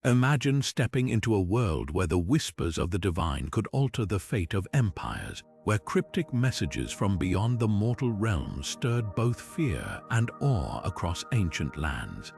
Imagine stepping into a world where the whispers of the divine could alter the fate of empires, where cryptic messages from beyond the mortal realm stirred both fear and awe across ancient lands.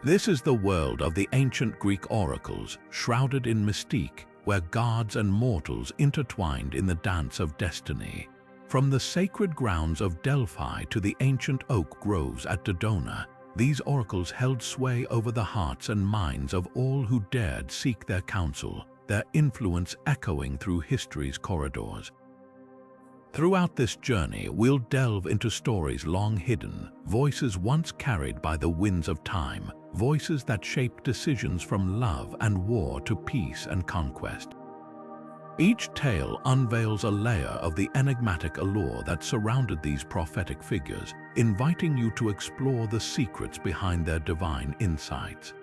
This is the world of the ancient Greek oracles, shrouded in mystique, where gods and mortals intertwined in the dance of destiny. From the sacred grounds of Delphi to the ancient oak groves at Dodona, these oracles held sway over the hearts and minds of all who dared seek their counsel, their influence echoing through history's corridors. Throughout this journey, we'll delve into stories long hidden, voices once carried by the winds of time, voices that shape decisions from love and war to peace and conquest. Each tale unveils a layer of the enigmatic allure that surrounded these prophetic figures, inviting you to explore the secrets behind their divine insights.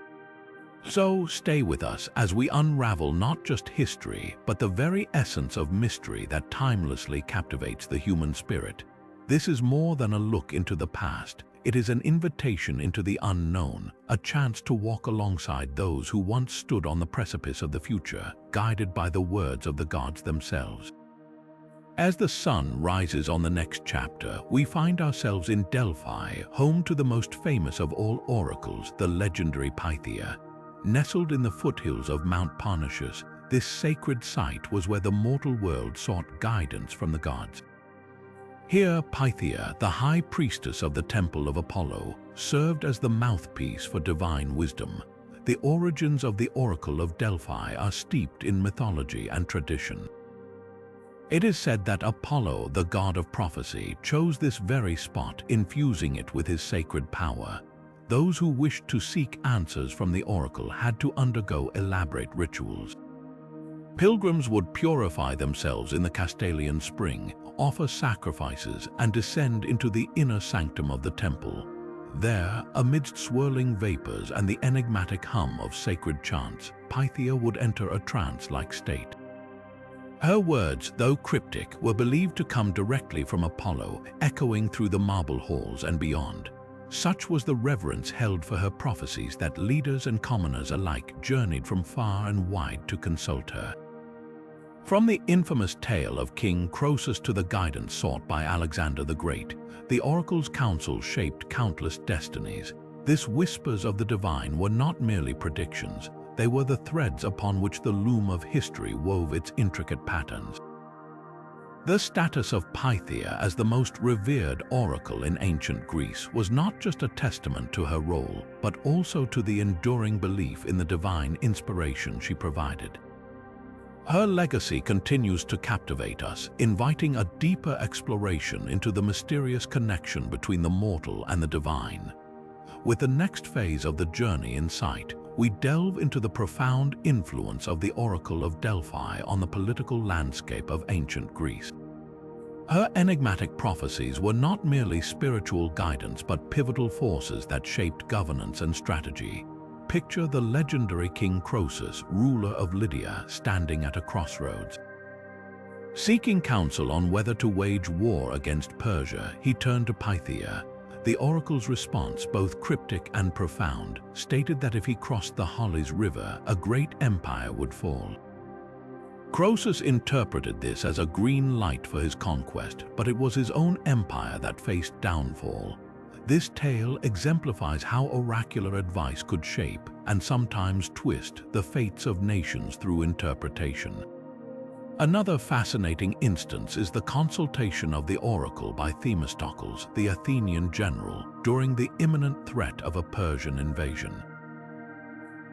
So stay with us as we unravel not just history, but the very essence of mystery that timelessly captivates the human spirit. This is more than a look into the past. It is an invitation into the unknown, a chance to walk alongside those who once stood on the precipice of the future, guided by the words of the gods themselves. As the sun rises on the next chapter, we find ourselves in Delphi, home to the most famous of all oracles, the legendary Pythia. Nestled in the foothills of Mount Parnassus, this sacred site was where the mortal world sought guidance from the gods. Here, Pythia, the high priestess of the Temple of Apollo, served as the mouthpiece for divine wisdom. The origins of the Oracle of Delphi are steeped in mythology and tradition. It is said that Apollo, the god of prophecy, chose this very spot, infusing it with his sacred power. Those who wished to seek answers from the oracle had to undergo elaborate rituals. Pilgrims would purify themselves in the Castalian spring, offer sacrifices, and descend into the inner sanctum of the temple. There, amidst swirling vapors and the enigmatic hum of sacred chants, Pythia would enter a trance-like state. Her words, though cryptic, were believed to come directly from Apollo, echoing through the marble halls and beyond. Such was the reverence held for her prophecies that leaders and commoners alike journeyed from far and wide to consult her. From the infamous tale of King Croesus to the guidance sought by Alexander the Great, the oracle's counsel shaped countless destinies. These whispers of the divine were not merely predictions, they were the threads upon which the loom of history wove its intricate patterns. The status of Pythia as the most revered oracle in ancient Greece was not just a testament to her role, but also to the enduring belief in the divine inspiration she provided. Her legacy continues to captivate us, inviting a deeper exploration into the mysterious connection between the mortal and the divine. With the next phase of the journey in sight, we delve into the profound influence of the Oracle of Delphi on the political landscape of ancient Greece. Her enigmatic prophecies were not merely spiritual guidance but pivotal forces that shaped governance and strategy. Picture the legendary King Croesus, ruler of Lydia, standing at a crossroads. Seeking counsel on whether to wage war against Persia, he turned to Pythia. The oracle's response, both cryptic and profound, stated that if he crossed the Halys River, a great empire would fall. Croesus interpreted this as a green light for his conquest, but it was his own empire that faced downfall. This tale exemplifies how oracular advice could shape and sometimes twist the fates of nations through interpretation. Another fascinating instance is the consultation of the oracle by Themistocles, the Athenian general, during the imminent threat of a Persian invasion.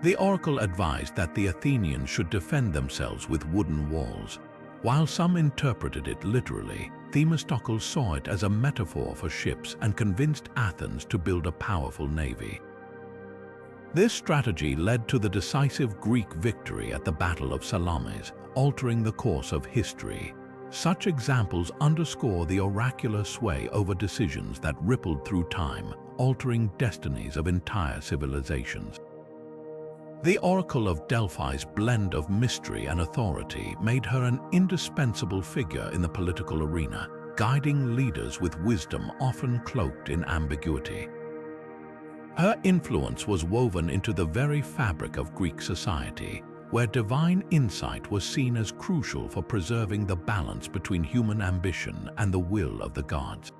The oracle advised that the Athenians should defend themselves with wooden walls. While some interpreted it literally, Themistocles saw it as a metaphor for ships and convinced Athens to build a powerful navy. This strategy led to the decisive Greek victory at the Battle of Salamis, altering the course of history. Such examples underscore the oracular sway over decisions that rippled through time, altering destinies of entire civilizations. The Oracle of Delphi's blend of mystery and authority made her an indispensable figure in the political arena, guiding leaders with wisdom often cloaked in ambiguity. Her influence was woven into the very fabric of Greek society, where divine insight was seen as crucial for preserving the balance between human ambition and the will of the gods.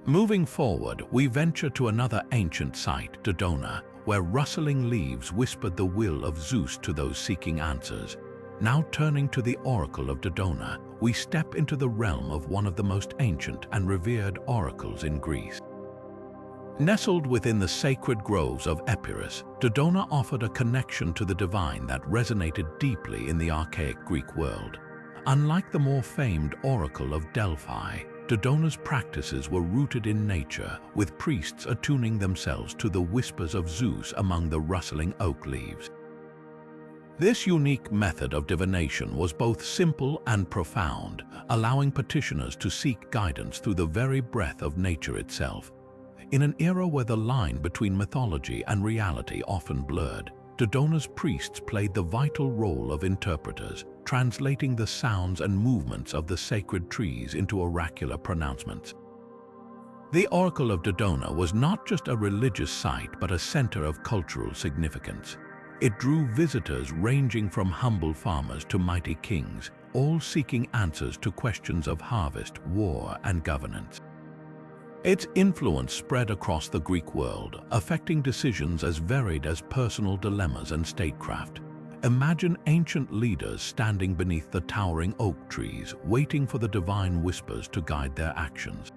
Moving forward, we venture to another ancient site, Dodona, where rustling leaves whispered the will of Zeus to those seeking answers. Now turning to the Oracle of Dodona, we step into the realm of one of the most ancient and revered oracles in Greece. Nestled within the sacred groves of Epirus, Dodona offered a connection to the divine that resonated deeply in the archaic Greek world. Unlike the more famed Oracle of Delphi, Dodona's practices were rooted in nature, with priests attuning themselves to the whispers of Zeus among the rustling oak leaves. This unique method of divination was both simple and profound, allowing petitioners to seek guidance through the very breath of nature itself. In an era where the line between mythology and reality often blurred, Dodona's priests played the vital role of interpreters, translating the sounds and movements of the sacred trees into oracular pronouncements. The Oracle of Dodona was not just a religious site but a center of cultural significance. It drew visitors ranging from humble farmers to mighty kings, all seeking answers to questions of harvest, war, and governance. Its influence spread across the Greek world, affecting decisions as varied as personal dilemmas and statecraft. Imagine ancient leaders standing beneath the towering oak trees, waiting for the divine whispers to guide their actions.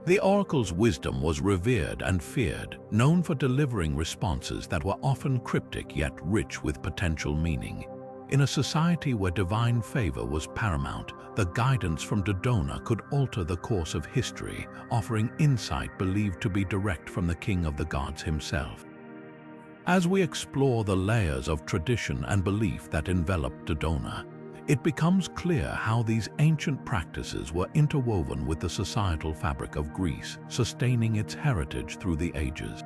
The oracle's wisdom was revered and feared, known for delivering responses that were often cryptic yet rich with potential meaning. In a society where divine favor was paramount, the guidance from Dodona could alter the course of history, offering insight believed to be direct from the king of the gods himself. As we explore the layers of tradition and belief that enveloped Dodona, it becomes clear how these ancient practices were interwoven with the societal fabric of Greece, sustaining its heritage through the ages.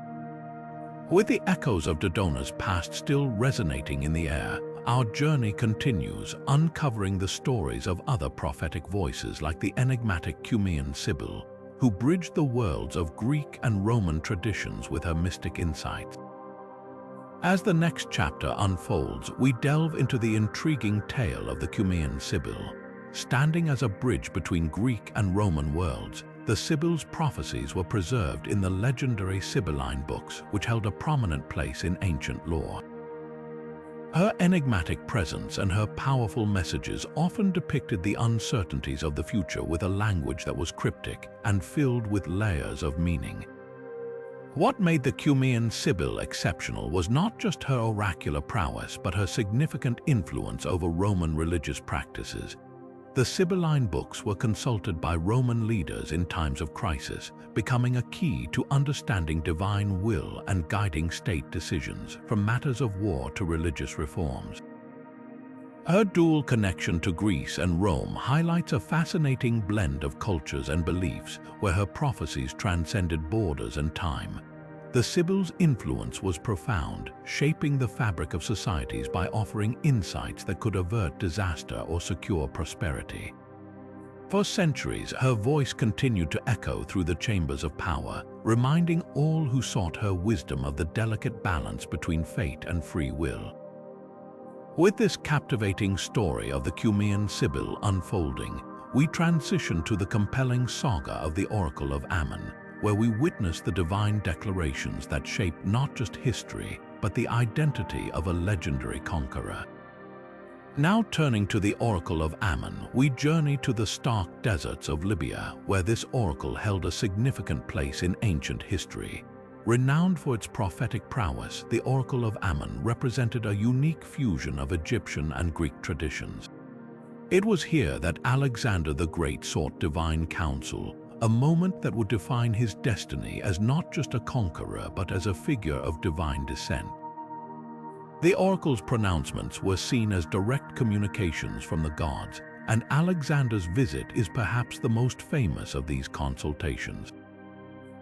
With the echoes of Dodona's past still resonating in the air, our journey continues, uncovering the stories of other prophetic voices like the enigmatic Cumaean Sibyl, who bridged the worlds of Greek and Roman traditions with her mystic insights. As the next chapter unfolds, we delve into the intriguing tale of the Cumaean Sibyl. Standing as a bridge between Greek and Roman worlds, the Sibyl's prophecies were preserved in the legendary Sibylline books, which held a prominent place in ancient lore. Her enigmatic presence and her powerful messages often depicted the uncertainties of the future with a language that was cryptic and filled with layers of meaning. What made the Cumaean Sibyl exceptional was not just her oracular prowess but her significant influence over Roman religious practices. The Sibylline books were consulted by Roman leaders in times of crisis, becoming a key to understanding divine will and guiding state decisions, from matters of war to religious reforms. Her dual connection to Greece and Rome highlights a fascinating blend of cultures and beliefs where her prophecies transcended borders and time. The Sibyl's influence was profound, shaping the fabric of societies by offering insights that could avert disaster or secure prosperity. For centuries, her voice continued to echo through the chambers of power, reminding all who sought her wisdom of the delicate balance between fate and free will. With this captivating story of the Cumaean Sibyl unfolding, we transition to the compelling saga of the Oracle of Ammon, where we witness the divine declarations that shaped not just history, but the identity of a legendary conqueror. Now turning to the Oracle of Ammon, we journey to the stark deserts of Libya, where this oracle held a significant place in ancient history. Renowned for its prophetic prowess, the Oracle of Ammon represented a unique fusion of Egyptian and Greek traditions. It was here that Alexander the Great sought divine counsel, a moment that would define his destiny as not just a conqueror but as a figure of divine descent. The oracle's pronouncements were seen as direct communications from the gods, and Alexander's visit is perhaps the most famous of these consultations.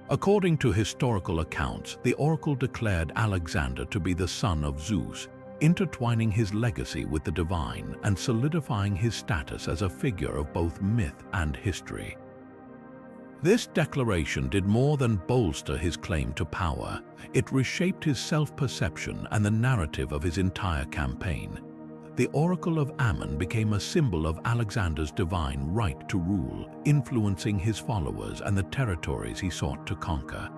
According to historical accounts, the oracle declared Alexander to be the son of Zeus, intertwining his legacy with the divine and solidifying his status as a figure of both myth and history. This declaration did more than bolster his claim to power. It reshaped his self-perception and the narrative of his entire campaign. The Oracle of Ammon became a symbol of Alexander's divine right to rule, influencing his followers and the territories he sought to conquer.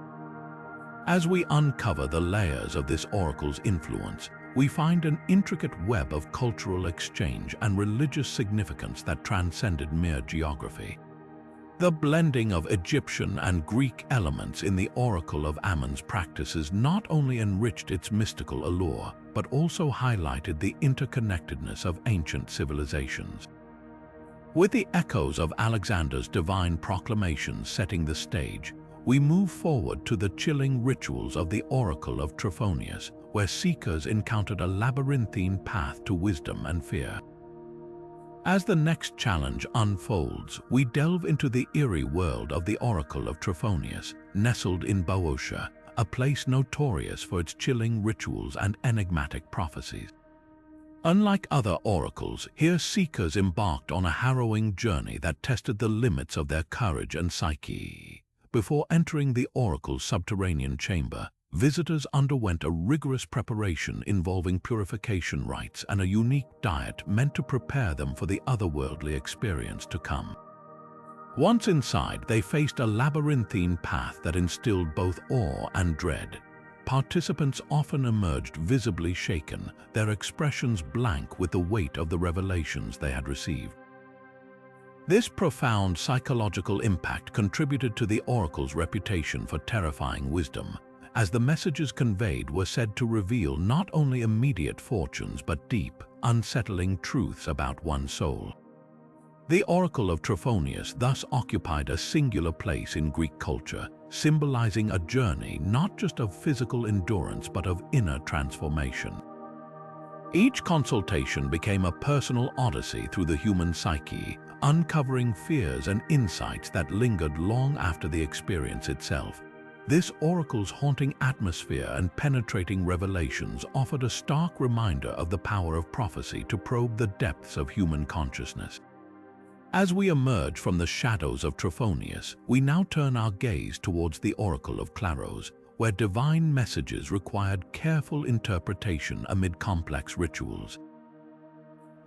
As we uncover the layers of this oracle's influence, we find an intricate web of cultural exchange and religious significance that transcended mere geography. The blending of Egyptian and Greek elements in the Oracle of Ammon's practices not only enriched its mystical allure, but also highlighted the interconnectedness of ancient civilizations. With the echoes of Alexander's divine proclamations setting the stage, we move forward to the chilling rituals of the Oracle of Trophonius, where seekers encountered a labyrinthine path to wisdom and fear. As the next challenge unfolds, we delve into the eerie world of the Oracle of Trophonius, nestled in Boeotia, a place notorious for its chilling rituals and enigmatic prophecies. Unlike other oracles, here seekers embarked on a harrowing journey that tested the limits of their courage and psyche. Before entering the oracle's subterranean chamber, visitors underwent a rigorous preparation involving purification rites and a unique diet meant to prepare them for the otherworldly experience to come. Once inside, they faced a labyrinthine path that instilled both awe and dread. Participants often emerged visibly shaken, their expressions blank with the weight of the revelations they had received. This profound psychological impact contributed to the oracle's reputation for terrifying wisdom, as the messages conveyed were said to reveal not only immediate fortunes but deep, unsettling truths about one's soul. The Oracle of Trophonius thus occupied a singular place in Greek culture, symbolizing a journey not just of physical endurance but of inner transformation. Each consultation became a personal odyssey through the human psyche, uncovering fears and insights that lingered long after the experience itself. This oracle's haunting atmosphere and penetrating revelations offered a stark reminder of the power of prophecy to probe the depths of human consciousness. As we emerge from the shadows of Trophonius, we now turn our gaze towards the Oracle of Claros, where divine messages required careful interpretation amid complex rituals.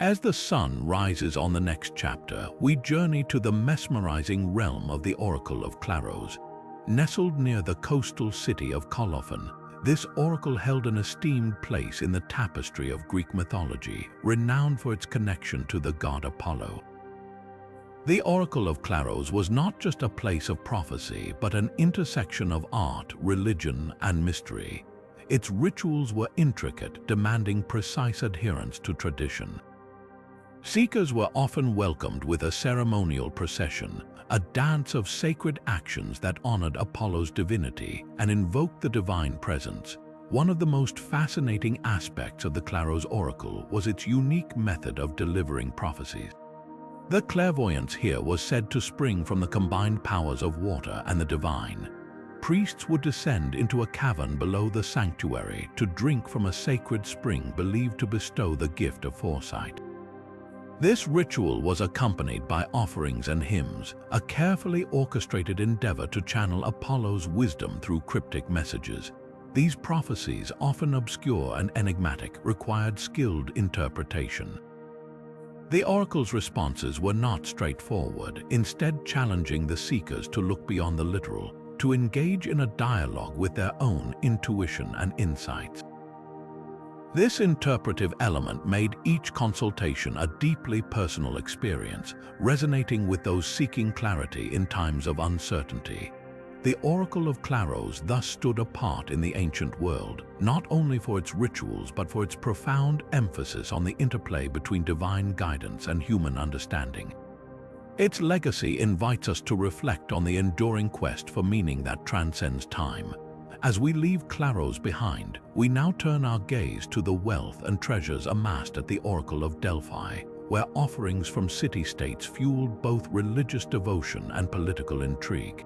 As the sun rises on the next chapter, we journey to the mesmerizing realm of the Oracle of Claros. Nestled near the coastal city of Colophon, this oracle held an esteemed place in the tapestry of Greek mythology, renowned for its connection to the god Apollo. The Oracle of Claros was not just a place of prophecy, but an intersection of art, religion, and mystery. Its rituals were intricate, demanding precise adherence to tradition. Seekers were often welcomed with a ceremonial procession, a dance of sacred actions that honored Apollo's divinity and invoked the divine presence. One of the most fascinating aspects of the Claros oracle was its unique method of delivering prophecies. The clairvoyance here was said to spring from the combined powers of water and the divine. Priests would descend into a cavern below the sanctuary to drink from a sacred spring believed to bestow the gift of foresight. This ritual was accompanied by offerings and hymns, a carefully orchestrated endeavor to channel Apollo's wisdom through cryptic messages. These prophecies, often obscure and enigmatic, required skilled interpretation. The oracle's responses were not straightforward, instead challenging the seekers to look beyond the literal, to engage in a dialogue with their own intuition and insights. This interpretive element made each consultation a deeply personal experience, resonating with those seeking clarity in times of uncertainty. The Oracle of Claros thus stood apart in the ancient world, not only for its rituals but for its profound emphasis on the interplay between divine guidance and human understanding. Its legacy invites us to reflect on the enduring quest for meaning that transcends time. As we leave Claros behind, we now turn our gaze to the wealth and treasures amassed at the Oracle of Delphi, where offerings from city-states fueled both religious devotion and political intrigue.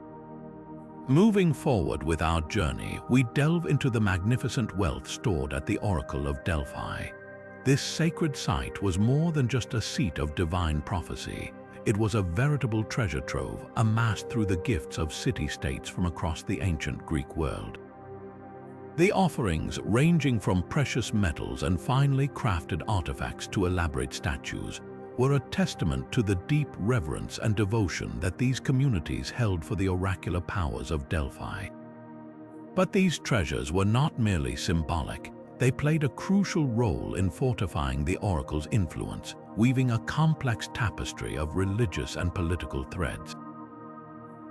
Moving forward with our journey, we delve into the magnificent wealth stored at the Oracle of Delphi. This sacred site was more than just a seat of divine prophecy. It was a veritable treasure trove amassed through the gifts of city-states from across the ancient Greek world. The offerings, ranging from precious metals and finely crafted artifacts to elaborate statues, were a testament to the deep reverence and devotion that these communities held for the oracular powers of Delphi. But these treasures were not merely symbolic. They played a crucial role in fortifying the oracle's influence, weaving a complex tapestry of religious and political threads.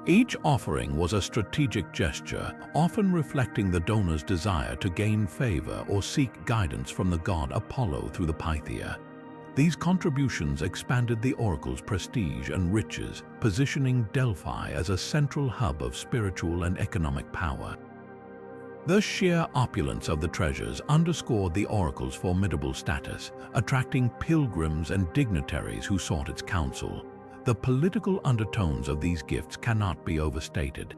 Each offering was a strategic gesture, often reflecting the donor's desire to gain favor or seek guidance from the god Apollo through the Pythia. These contributions expanded the oracle's prestige and riches, positioning Delphi as a central hub of spiritual and economic power. The sheer opulence of the treasures underscored the oracle's formidable status, attracting pilgrims and dignitaries who sought its counsel. The political undertones of these gifts cannot be overstated.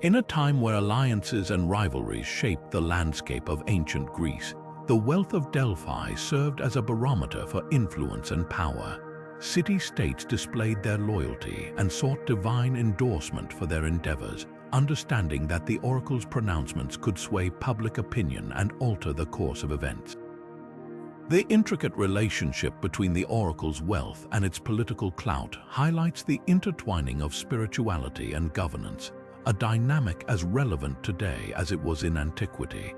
In a time where alliances and rivalries shaped the landscape of ancient Greece, the wealth of Delphi served as a barometer for influence and power. City-states displayed their loyalty and sought divine endorsement for their endeavors, understanding that the oracle's pronouncements could sway public opinion and alter the course of events. The intricate relationship between the oracle's wealth and its political clout highlights the intertwining of spirituality and governance, a dynamic as relevant today as it was in antiquity.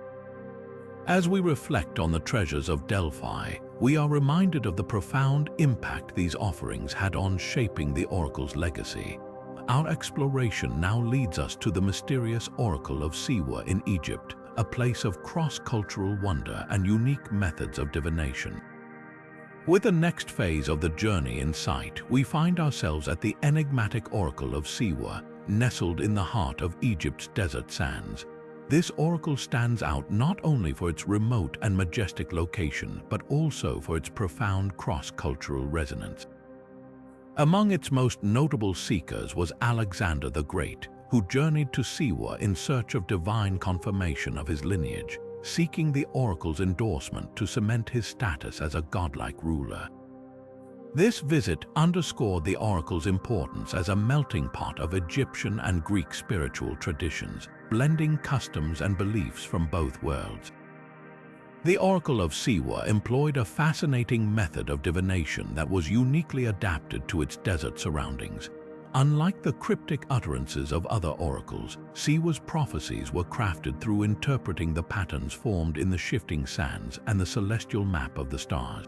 As we reflect on the treasures of Delphi, we are reminded of the profound impact these offerings had on shaping the oracle's legacy. Our exploration now leads us to the mysterious Oracle of Siwa in Egypt, a place of cross-cultural wonder and unique methods of divination. With the next phase of the journey in sight, we find ourselves at the enigmatic Oracle of Siwa, nestled in the heart of Egypt's desert sands. This oracle stands out not only for its remote and majestic location, but also for its profound cross-cultural resonance. Among its most notable seekers was Alexander the Great, who journeyed to Siwa in search of divine confirmation of his lineage, seeking the oracle's endorsement to cement his status as a godlike ruler. This visit underscored the oracle's importance as a melting pot of Egyptian and Greek spiritual traditions, blending customs and beliefs from both worlds. The Oracle of Siwa employed a fascinating method of divination that was uniquely adapted to its desert surroundings. Unlike the cryptic utterances of other oracles, Siwa's prophecies were crafted through interpreting the patterns formed in the shifting sands and the celestial map of the stars.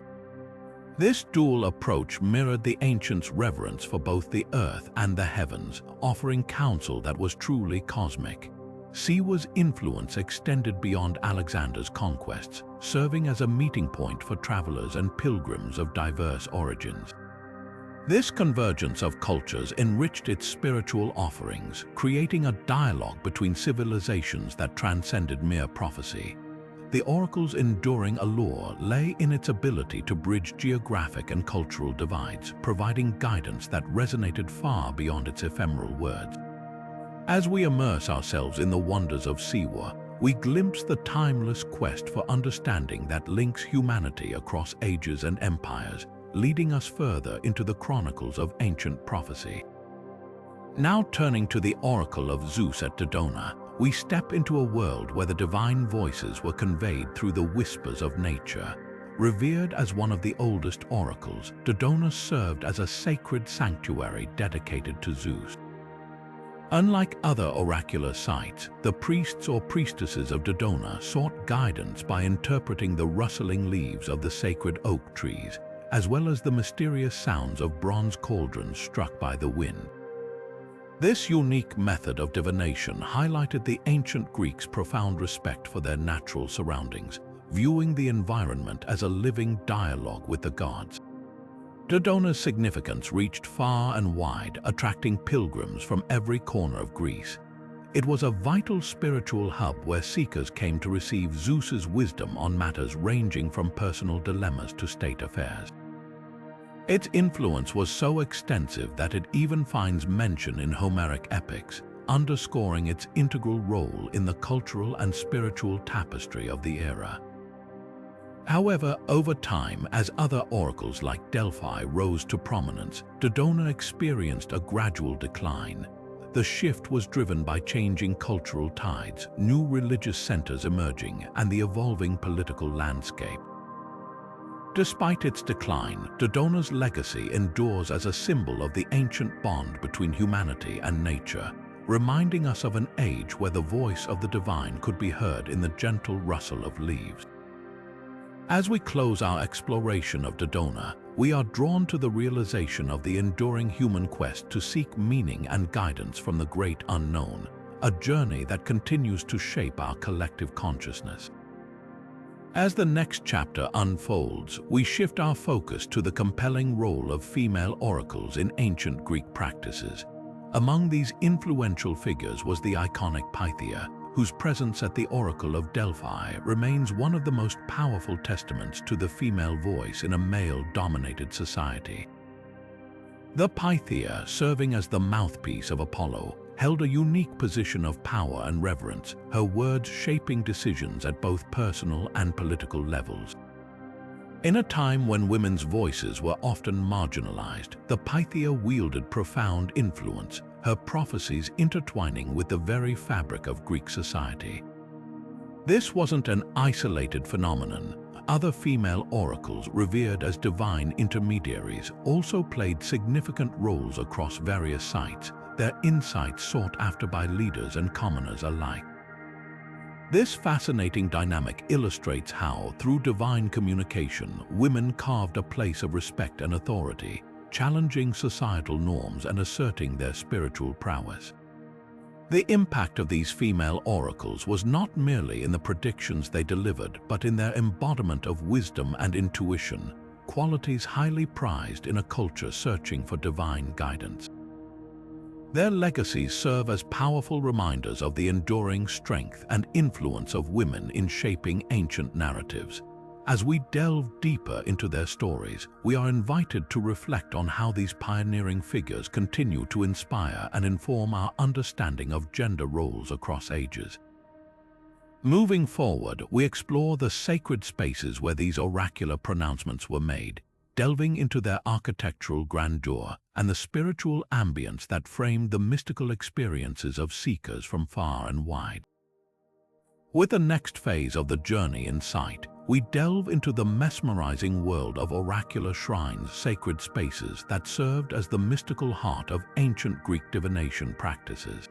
This dual approach mirrored the ancients' reverence for both the earth and the heavens, offering counsel that was truly cosmic. Siwa's influence extended beyond Alexander's conquests, serving as a meeting point for travelers and pilgrims of diverse origins. This convergence of cultures enriched its spiritual offerings, creating a dialogue between civilizations that transcended mere prophecy. The oracle's enduring allure lay in its ability to bridge geographic and cultural divides, providing guidance that resonated far beyond its ephemeral words. As we immerse ourselves in the wonders of Siwa, we glimpse the timeless quest for understanding that links humanity across ages and empires, leading us further into the chronicles of ancient prophecy. Now turning to the Oracle of Zeus at Dodona, we step into a world where the divine voices were conveyed through the whispers of nature. Revered as one of the oldest oracles, Dodona served as a sacred sanctuary dedicated to Zeus. Unlike other oracular sites, the priests or priestesses of Dodona sought guidance by interpreting the rustling leaves of the sacred oak trees, as well as the mysterious sounds of bronze cauldrons struck by the wind. This unique method of divination highlighted the ancient Greeks' profound respect for their natural surroundings, viewing the environment as a living dialogue with the gods. Dodona's significance reached far and wide, attracting pilgrims from every corner of Greece. It was a vital spiritual hub where seekers came to receive Zeus's wisdom on matters ranging from personal dilemmas to state affairs. Its influence was so extensive that it even finds mention in Homeric epics, underscoring its integral role in the cultural and spiritual tapestry of the era. However, over time, as other oracles like Delphi rose to prominence, Dodona experienced a gradual decline. The shift was driven by changing cultural tides, new religious centers emerging, and the evolving political landscape. Despite its decline, Dodona's legacy endures as a symbol of the ancient bond between humanity and nature, reminding us of an age where the voice of the divine could be heard in the gentle rustle of leaves. As we close our exploration of Dodona, we are drawn to the realization of the enduring human quest to seek meaning and guidance from the great unknown, a journey that continues to shape our collective consciousness. As the next chapter unfolds, we shift our focus to the compelling role of female oracles in ancient Greek practices. Among these influential figures was the iconic Pythia, whose presence at the Oracle of Delphi remains one of the most powerful testaments to the female voice in a male-dominated society. The Pythia, serving as the mouthpiece of Apollo, held a unique position of power and reverence, her words shaping decisions at both personal and political levels. In a time when women's voices were often marginalized, the Pythia wielded profound influence, her prophecies intertwining with the very fabric of Greek society. This wasn't an isolated phenomenon. Other female oracles, revered as divine intermediaries, also played significant roles across various sites, their insights sought after by leaders and commoners alike. This fascinating dynamic illustrates how, through divine communication, women carved a place of respect and authority, challenging societal norms and asserting their spiritual prowess. The impact of these female oracles was not merely in the predictions they delivered, but in their embodiment of wisdom and intuition, qualities highly prized in a culture searching for divine guidance. Their legacies serve as powerful reminders of the enduring strength and influence of women in shaping ancient narratives. As we delve deeper into their stories, we are invited to reflect on how these pioneering figures continue to inspire and inform our understanding of gender roles across ages. Moving forward, we explore the sacred spaces where these oracular pronouncements were made, delving into their architectural grandeur and the spiritual ambience that framed the mystical experiences of seekers from far and wide. With the next phase of the journey in sight, we delve into the mesmerizing world of oracular shrines, sacred spaces that served as the mystical heart of ancient Greek divination practices.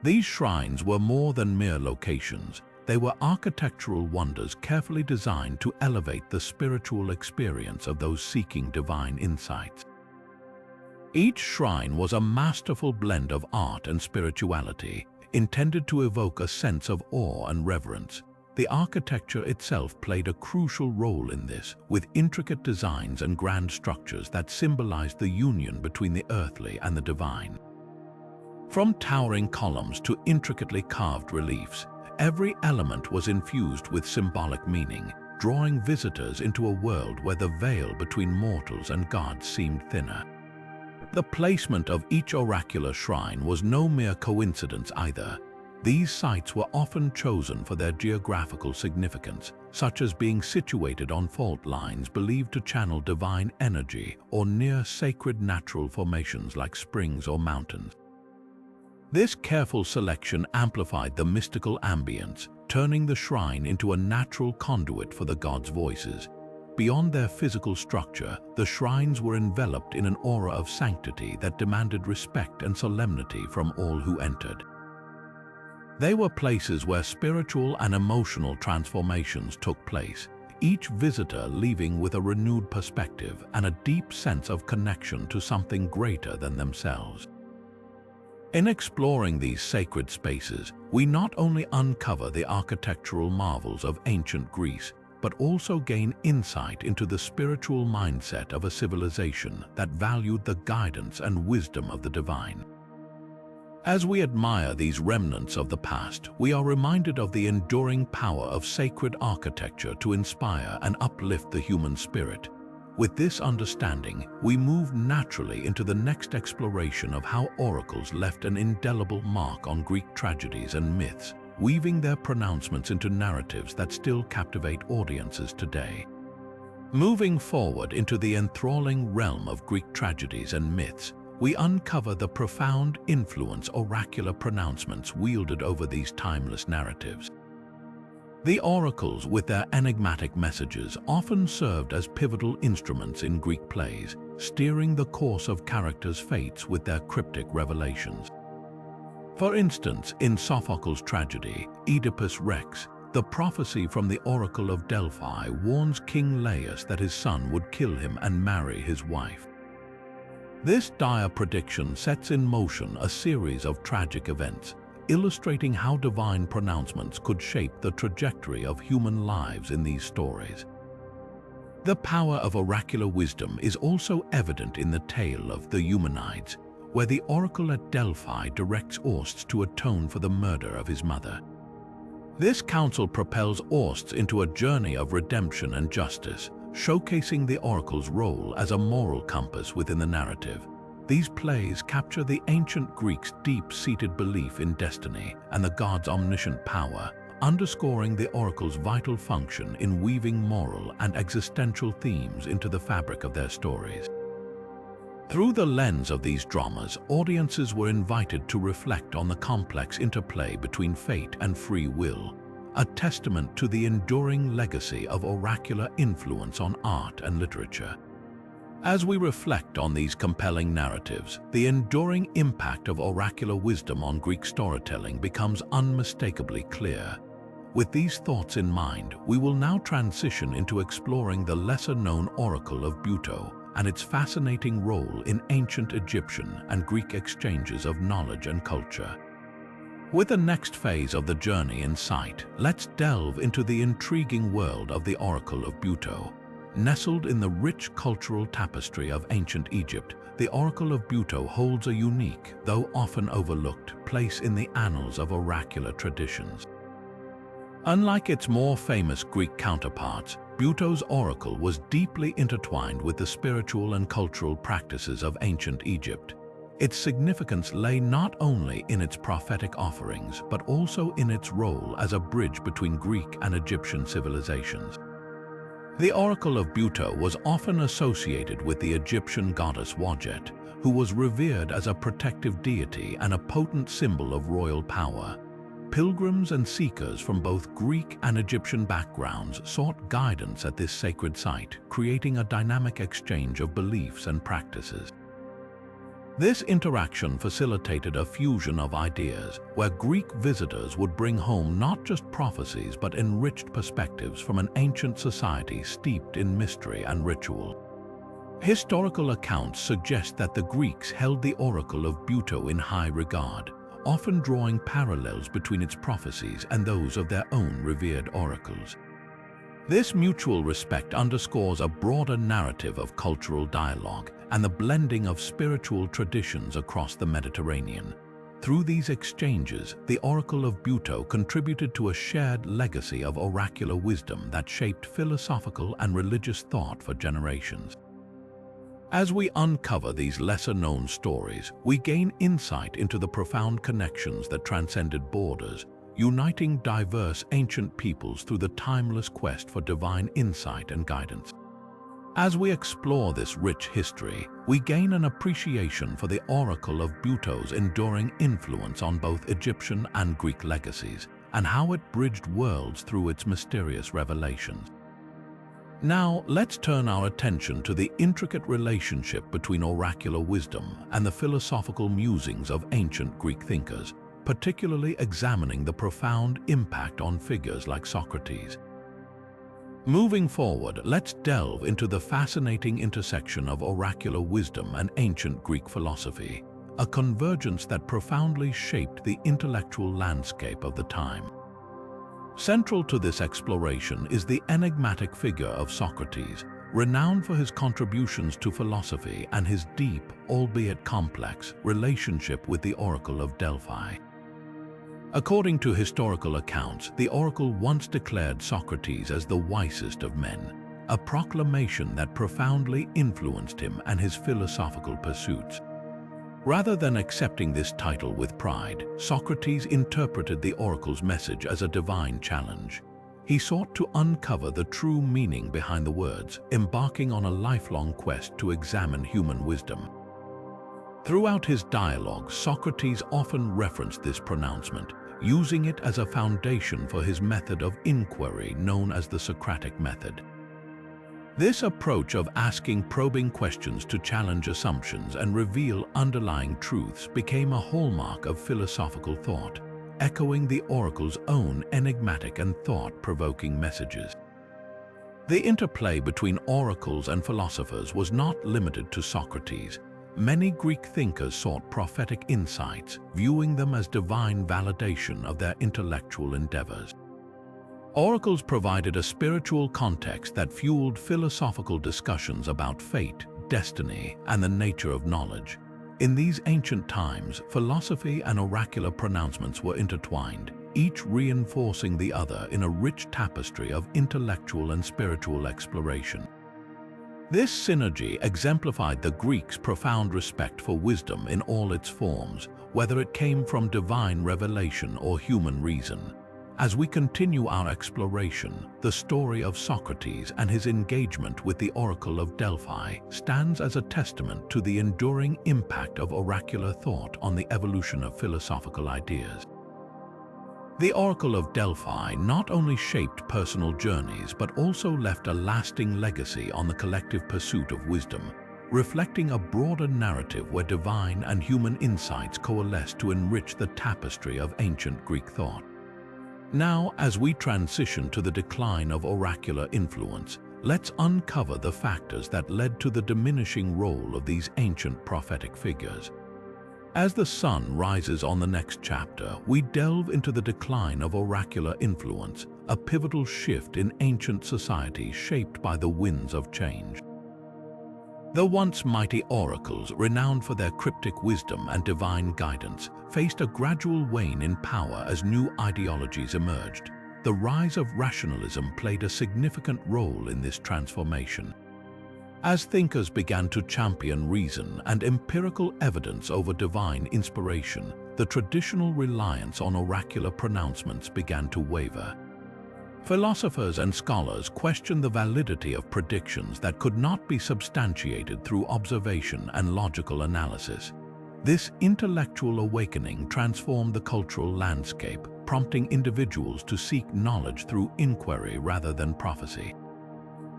These shrines were more than mere locations. They were architectural wonders carefully designed to elevate the spiritual experience of those seeking divine insights. Each shrine was a masterful blend of art and spirituality, intended to evoke a sense of awe and reverence. The architecture itself played a crucial role in this, with intricate designs and grand structures that symbolized the union between the earthly and the divine. From towering columns to intricately carved reliefs, every element was infused with symbolic meaning, drawing visitors into a world where the veil between mortals and gods seemed thinner. The placement of each oracular shrine was no mere coincidence either. These sites were often chosen for their geographical significance, such as being situated on fault lines believed to channel divine energy or near sacred natural formations like springs or mountains. This careful selection amplified the mystical ambience, turning the shrine into a natural conduit for the gods' voices. Beyond their physical structure, the shrines were enveloped in an aura of sanctity that demanded respect and solemnity from all who entered. They were places where spiritual and emotional transformations took place, each visitor leaving with a renewed perspective and a deep sense of connection to something greater than themselves. In exploring these sacred spaces, we not only uncover the architectural marvels of ancient Greece, but also gain insight into the spiritual mindset of a civilization that valued the guidance and wisdom of the divine. As we admire these remnants of the past, we are reminded of the enduring power of sacred architecture to inspire and uplift the human spirit. With this understanding, we move naturally into the next exploration of how oracles left an indelible mark on Greek tragedies and myths, weaving their pronouncements into narratives that still captivate audiences today. Moving forward into the enthralling realm of Greek tragedies and myths, we uncover the profound influence oracular pronouncements wielded over these timeless narratives. The oracles, with their enigmatic messages, often served as pivotal instruments in Greek plays, steering the course of characters' fates with their cryptic revelations. For instance, in Sophocles' tragedy, Oedipus Rex, the prophecy from the Oracle of Delphi warns King Laius that his son would kill him and marry his wife. This dire prediction sets in motion a series of tragic events, illustrating how divine pronouncements could shape the trajectory of human lives in these stories. The power of oracular wisdom is also evident in the tale of the Eumenides, where the oracle at Delphi directs Orestes to atone for the murder of his mother. This counsel propels Orestes into a journey of redemption and justice, showcasing the oracle's role as a moral compass within the narrative. These plays capture the ancient Greeks' deep-seated belief in destiny and the god's omniscient power, underscoring the oracle's vital function in weaving moral and existential themes into the fabric of their stories. Through the lens of these dramas, audiences were invited to reflect on the complex interplay between fate and free will, a testament to the enduring legacy of oracular influence on art and literature. As we reflect on these compelling narratives, the enduring impact of oracular wisdom on Greek storytelling becomes unmistakably clear. With these thoughts in mind, we will now transition into exploring the lesser-known Oracle of Buto and its fascinating role in ancient Egyptian and Greek exchanges of knowledge and culture. With the next phase of the journey in sight, let's delve into the intriguing world of the Oracle of Buto. Nestled in the rich cultural tapestry of ancient Egypt, the Oracle of Buto holds a unique, though often overlooked, place in the annals of oracular traditions. Unlike its more famous Greek counterparts, Buto's oracle was deeply intertwined with the spiritual and cultural practices of ancient Egypt. Its significance lay not only in its prophetic offerings, but also in its role as a bridge between Greek and Egyptian civilizations. The Oracle of Buto was often associated with the Egyptian goddess Wadjet, who was revered as a protective deity and a potent symbol of royal power. Pilgrims and seekers from both Greek and Egyptian backgrounds sought guidance at this sacred site, creating a dynamic exchange of beliefs and practices. This interaction facilitated a fusion of ideas, where Greek visitors would bring home not just prophecies but enriched perspectives from an ancient society steeped in mystery and ritual. Historical accounts suggest that the Greeks held the Oracle of Buto in high regard, often drawing parallels between its prophecies and those of their own revered oracles. This mutual respect underscores a broader narrative of cultural dialogue and the blending of spiritual traditions across the Mediterranean. Through these exchanges, the Oracle of Buto contributed to a shared legacy of oracular wisdom that shaped philosophical and religious thought for generations. As we uncover these lesser-known stories, we gain insight into the profound connections that transcended borders, uniting diverse ancient peoples through the timeless quest for divine insight and guidance. As we explore this rich history, we gain an appreciation for the Oracle of Buto's enduring influence on both Egyptian and Greek legacies, and how it bridged worlds through its mysterious revelations. Now, let's turn our attention to the intricate relationship between oracular wisdom and the philosophical musings of ancient Greek thinkers, particularly examining the profound impact on figures like Socrates. Moving forward, let's delve into the fascinating intersection of oracular wisdom and ancient Greek philosophy, a convergence that profoundly shaped the intellectual landscape of the time. Central to this exploration is the enigmatic figure of Socrates, renowned for his contributions to philosophy and his deep, albeit complex, relationship with the Oracle of Delphi. According to historical accounts, the oracle once declared Socrates as the wisest of men, a proclamation that profoundly influenced him and his philosophical pursuits. Rather than accepting this title with pride, Socrates interpreted the oracle's message as a divine challenge. He sought to uncover the true meaning behind the words, embarking on a lifelong quest to examine human wisdom. Throughout his dialogue, Socrates often referenced this pronouncement, using it as a foundation for his method of inquiry known as the Socratic method. This approach of asking probing questions to challenge assumptions and reveal underlying truths became a hallmark of philosophical thought, echoing the oracle's own enigmatic and thought-provoking messages. The interplay between oracles and philosophers was not limited to Socrates. Many Greek thinkers sought prophetic insights, viewing them as divine validation of their intellectual endeavors. Oracles provided a spiritual context that fueled philosophical discussions about fate, destiny, and the nature of knowledge. In these ancient times, philosophy and oracular pronouncements were intertwined, each reinforcing the other in a rich tapestry of intellectual and spiritual exploration. This synergy exemplified the Greeks' profound respect for wisdom in all its forms, whether it came from divine revelation or human reason. As we continue our exploration, the story of Socrates and his engagement with the Oracle of Delphi stands as a testament to the enduring impact of oracular thought on the evolution of philosophical ideas. The Oracle of Delphi not only shaped personal journeys but also left a lasting legacy on the collective pursuit of wisdom, reflecting a broader narrative where divine and human insights coalesce to enrich the tapestry of ancient Greek thought. Now, as we transition to the decline of oracular influence, let's uncover the factors that led to the diminishing role of these ancient prophetic figures. As the sun rises on the next chapter, we delve into the decline of oracular influence, a pivotal shift in ancient society shaped by the winds of change. The once mighty oracles, renowned for their cryptic wisdom and divine guidance, faced a gradual wane in power as new ideologies emerged. The rise of rationalism played a significant role in this transformation. As thinkers began to champion reason and empirical evidence over divine inspiration, the traditional reliance on oracular pronouncements began to waver. Philosophers and scholars questioned the validity of predictions that could not be substantiated through observation and logical analysis. This intellectual awakening transformed the cultural landscape, prompting individuals to seek knowledge through inquiry rather than prophecy.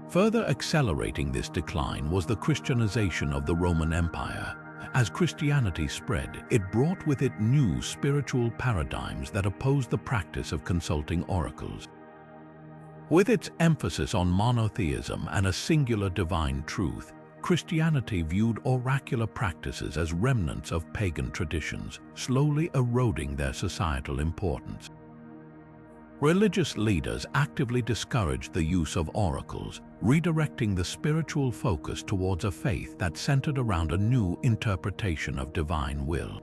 Further accelerating this decline was the Christianization of the Roman Empire. As Christianity spread, it brought with it new spiritual paradigms that opposed the practice of consulting oracles. With its emphasis on monotheism and a singular divine truth, Christianity viewed oracular practices as remnants of pagan traditions, slowly eroding their societal importance. Religious leaders actively discouraged the use of oracles, redirecting the spiritual focus towards a faith that centered around a new interpretation of divine will.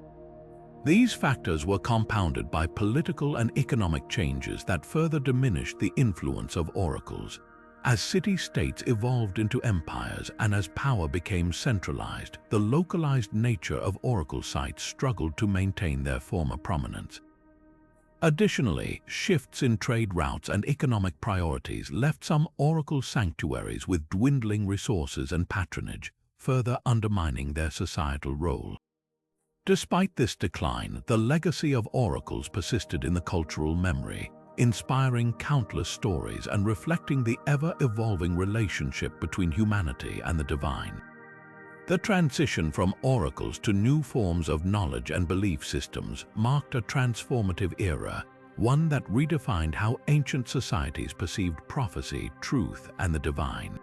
These factors were compounded by political and economic changes that further diminished the influence of oracles. As city-states evolved into empires and as power became centralized, the localized nature of oracle sites struggled to maintain their former prominence. Additionally, shifts in trade routes and economic priorities left some oracle sanctuaries with dwindling resources and patronage, further undermining their societal role. Despite this decline, the legacy of oracles persisted in the cultural memory, inspiring countless stories and reflecting the ever-evolving relationship between humanity and the divine. The transition from oracles to new forms of knowledge and belief systems marked a transformative era, one that redefined how ancient societies perceived prophecy, truth, and the divine.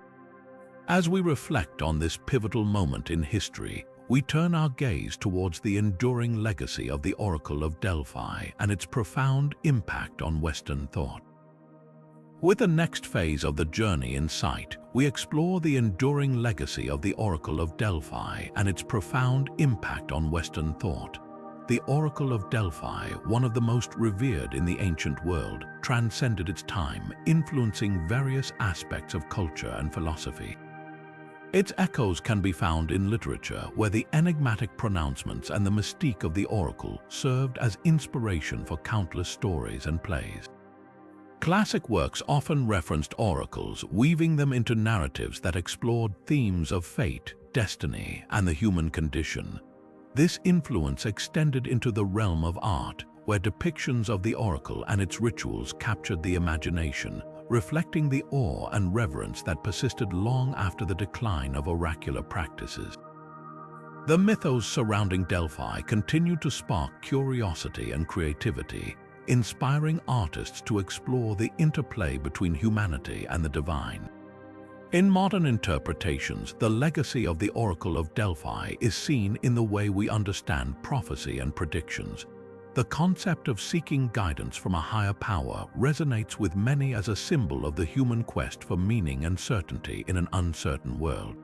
As we reflect on this pivotal moment in history, we turn our gaze towards the enduring legacy of the Oracle of Delphi and its profound impact on Western thought. With the next phase of the journey in sight, we explore the enduring legacy of the Oracle of Delphi and its profound impact on Western thought. The Oracle of Delphi, one of the most revered in the ancient world, transcended its time, influencing various aspects of culture and philosophy. Its echoes can be found in literature, where the enigmatic pronouncements and the mystique of the oracle served as inspiration for countless stories and plays. Classic works often referenced oracles, weaving them into narratives that explored themes of fate, destiny, and the human condition. This influence extended into the realm of art, where depictions of the oracle and its rituals captured the imagination, reflecting the awe and reverence that persisted long after the decline of oracular practices. The mythos surrounding Delphi continued to spark curiosity and creativity, inspiring artists to explore the interplay between humanity and the divine. In modern interpretations, the legacy of the Oracle of Delphi is seen in the way we understand prophecy and predictions. The concept of seeking guidance from a higher power resonates with many as a symbol of the human quest for meaning and certainty in an uncertain world.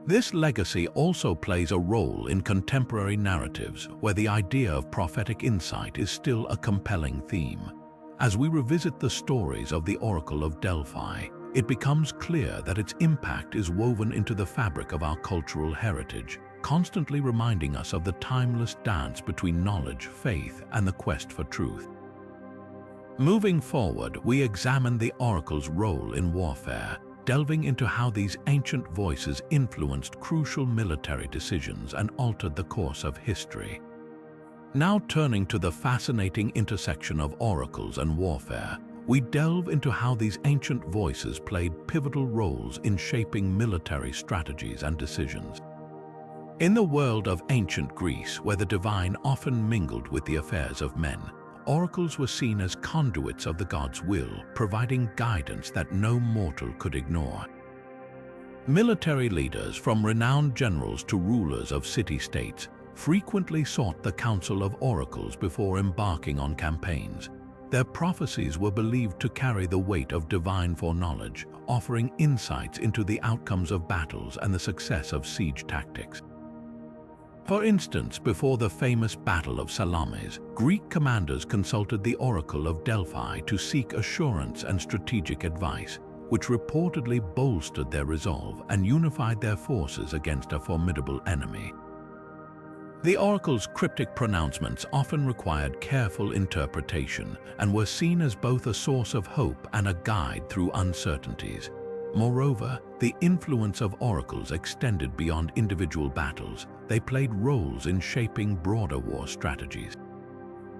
This legacy also plays a role in contemporary narratives, where the idea of prophetic insight is still a compelling theme. As we revisit the stories of the Oracle of Delphi, it becomes clear that its impact is woven into the fabric of our cultural heritage, constantly reminding us of the timeless dance between knowledge, faith, and the quest for truth. Moving forward, we examine the oracle's role in warfare, delving into how these ancient voices influenced crucial military decisions and altered the course of history. Now turning to the fascinating intersection of oracles and warfare, we delve into how these ancient voices played pivotal roles in shaping military strategies and decisions. In the world of ancient Greece, where the divine often mingled with the affairs of men, oracles were seen as conduits of the god's will, providing guidance that no mortal could ignore. Military leaders, from renowned generals to rulers of city-states, frequently sought the counsel of oracles before embarking on campaigns. Their prophecies were believed to carry the weight of divine foreknowledge, offering insights into the outcomes of battles and the success of siege tactics. For instance, before the famous Battle of Salamis, Greek commanders consulted the Oracle of Delphi to seek assurance and strategic advice, which reportedly bolstered their resolve and unified their forces against a formidable enemy. The oracle's cryptic pronouncements often required careful interpretation and were seen as both a source of hope and a guide through uncertainties. Moreover, the influence of oracles extended beyond individual battles. They played roles in shaping broader war strategies.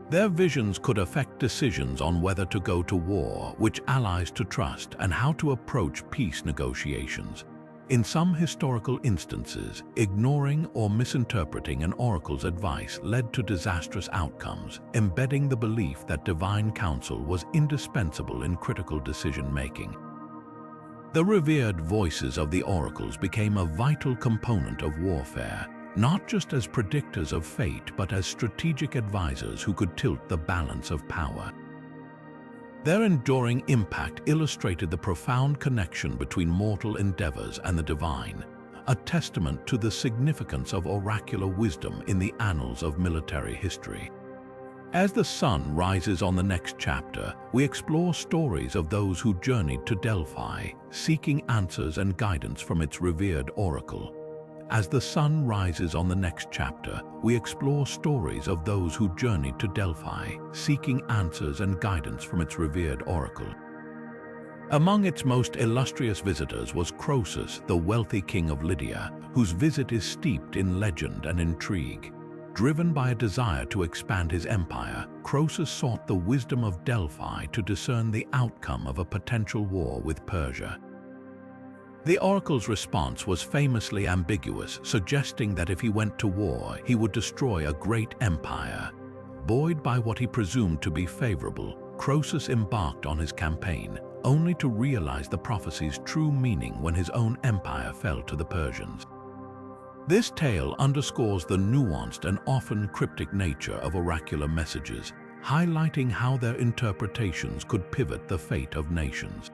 Their visions could affect decisions on whether to go to war, which allies to trust, and how to approach peace negotiations. In some historical instances, ignoring or misinterpreting an oracle's advice led to disastrous outcomes, embedding the belief that divine counsel was indispensable in critical decision-making. The revered voices of the oracles became a vital component of warfare, not just as predictors of fate, but as strategic advisors who could tilt the balance of power. Their enduring impact illustrated the profound connection between mortal endeavors and the divine, a testament to the significance of oracular wisdom in the annals of military history. As the sun rises on the next chapter, we explore stories of those who journeyed to Delphi, seeking answers and guidance from its revered oracle. As the sun rises on the next chapter, we explore stories of those who journeyed to Delphi, seeking answers and guidance from its revered oracle. Among its most illustrious visitors was Croesus, the wealthy king of Lydia, whose visit is steeped in legend and intrigue. Driven by a desire to expand his empire, Croesus sought the wisdom of Delphi to discern the outcome of a potential war with Persia. The oracle's response was famously ambiguous, suggesting that if he went to war, he would destroy a great empire. Buoyed by what he presumed to be favorable, Croesus embarked on his campaign, only to realize the prophecy's true meaning when his own empire fell to the Persians. This tale underscores the nuanced and often cryptic nature of oracular messages, highlighting how their interpretations could pivot the fate of nations.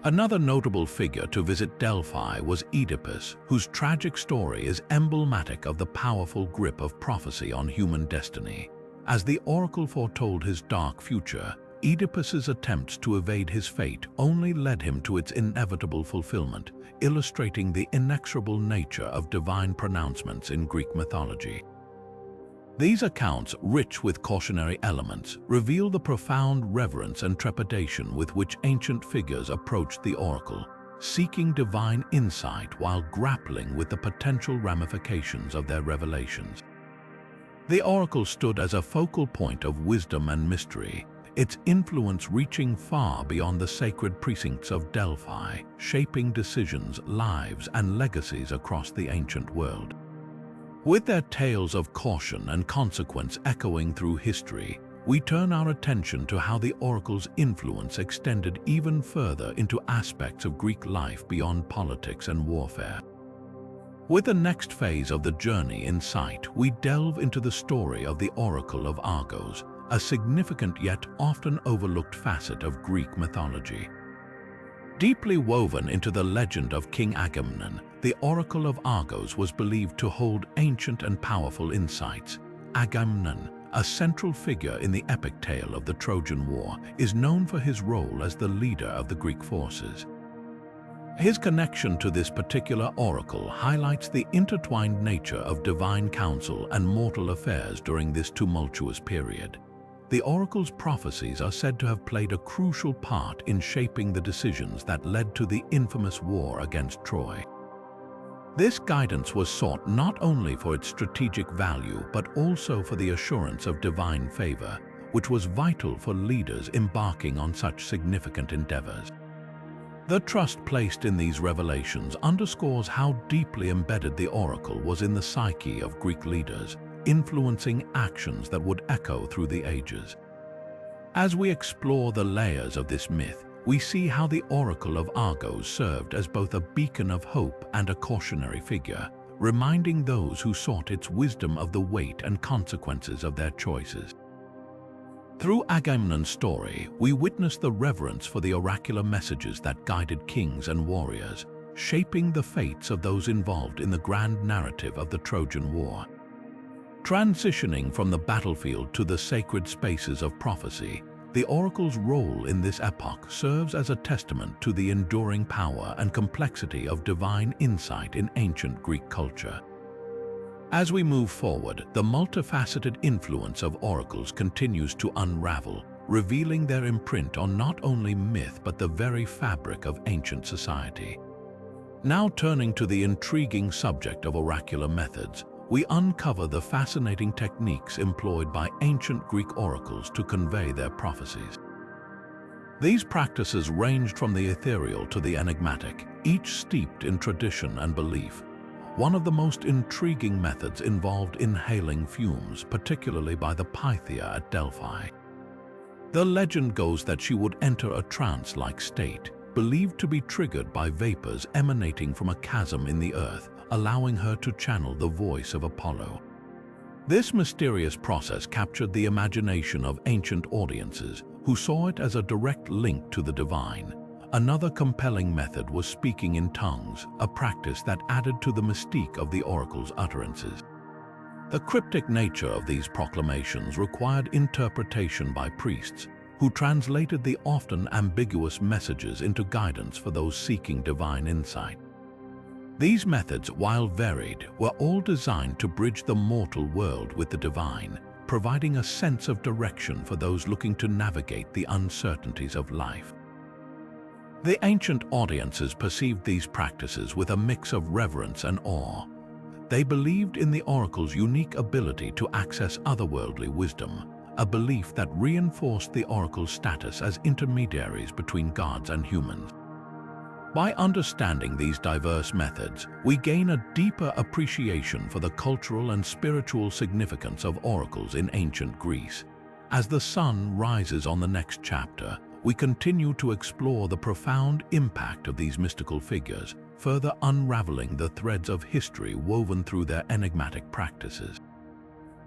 Another notable figure to visit Delphi was Oedipus, whose tragic story is emblematic of the powerful grip of prophecy on human destiny. As the oracle foretold his dark future, Oedipus's attempts to evade his fate only led him to its inevitable fulfillment, illustrating the inexorable nature of divine pronouncements in Greek mythology. These accounts, rich with cautionary elements, reveal the profound reverence and trepidation with which ancient figures approached the oracle, seeking divine insight while grappling with the potential ramifications of their revelations. The oracle stood as a focal point of wisdom and mystery, its influence reaching far beyond the sacred precincts of Delphi, shaping decisions, lives, and legacies across the ancient world. With their tales of caution and consequence echoing through history, we turn our attention to how the oracle's influence extended even further into aspects of Greek life beyond politics and warfare. With the next phase of the journey in sight, we delve into the story of the Oracle of Argos, a significant yet often overlooked facet of Greek mythology. Deeply woven into the legend of King Agamemnon, the Oracle of Argos was believed to hold ancient and powerful insights. Agamemnon, a central figure in the epic tale of the Trojan War, is known for his role as the leader of the Greek forces. His connection to this particular oracle highlights the intertwined nature of divine counsel and mortal affairs during this tumultuous period. The oracle's prophecies are said to have played a crucial part in shaping the decisions that led to the infamous war against Troy. This guidance was sought not only for its strategic value but also for the assurance of divine favor, which was vital for leaders embarking on such significant endeavors. The trust placed in these revelations underscores how deeply embedded the oracle was in the psyche of Greek leaders, influencing actions that would echo through the ages. As we explore the layers of this myth, we see how the Oracle of Argos served as both a beacon of hope and a cautionary figure, reminding those who sought its wisdom of the weight and consequences of their choices. Through Agamemnon's story, we witness the reverence for the oracular messages that guided kings and warriors, shaping the fates of those involved in the grand narrative of the Trojan War. Transitioning from the battlefield to the sacred spaces of prophecy, the oracle's role in this epoch serves as a testament to the enduring power and complexity of divine insight in ancient Greek culture. As we move forward, the multifaceted influence of oracles continues to unravel, revealing their imprint on not only myth but the very fabric of ancient society. Now turning to the intriguing subject of oracular methods, we uncover the fascinating techniques employed by ancient Greek oracles to convey their prophecies. These practices ranged from the ethereal to the enigmatic, each steeped in tradition and belief. One of the most intriguing methods involved inhaling fumes, particularly by the Pythia at Delphi. The legend goes that she would enter a trance-like state, believed to be triggered by vapors emanating from a chasm in the earth, allowing her to channel the voice of Apollo. This mysterious process captured the imagination of ancient audiences, who saw it as a direct link to the divine. Another compelling method was speaking in tongues, a practice that added to the mystique of the oracle's utterances. The cryptic nature of these proclamations required interpretation by priests, who translated the often ambiguous messages into guidance for those seeking divine insight. These methods, while varied, were all designed to bridge the mortal world with the divine, providing a sense of direction for those looking to navigate the uncertainties of life. The ancient audiences perceived these practices with a mix of reverence and awe. They believed in the oracle's unique ability to access otherworldly wisdom, a belief that reinforced the oracle's status as intermediaries between gods and humans. By understanding these diverse methods, we gain a deeper appreciation for the cultural and spiritual significance of oracles in ancient Greece. As the sun rises on the next chapter, we continue to explore the profound impact of these mystical figures, further unraveling the threads of history woven through their enigmatic practices.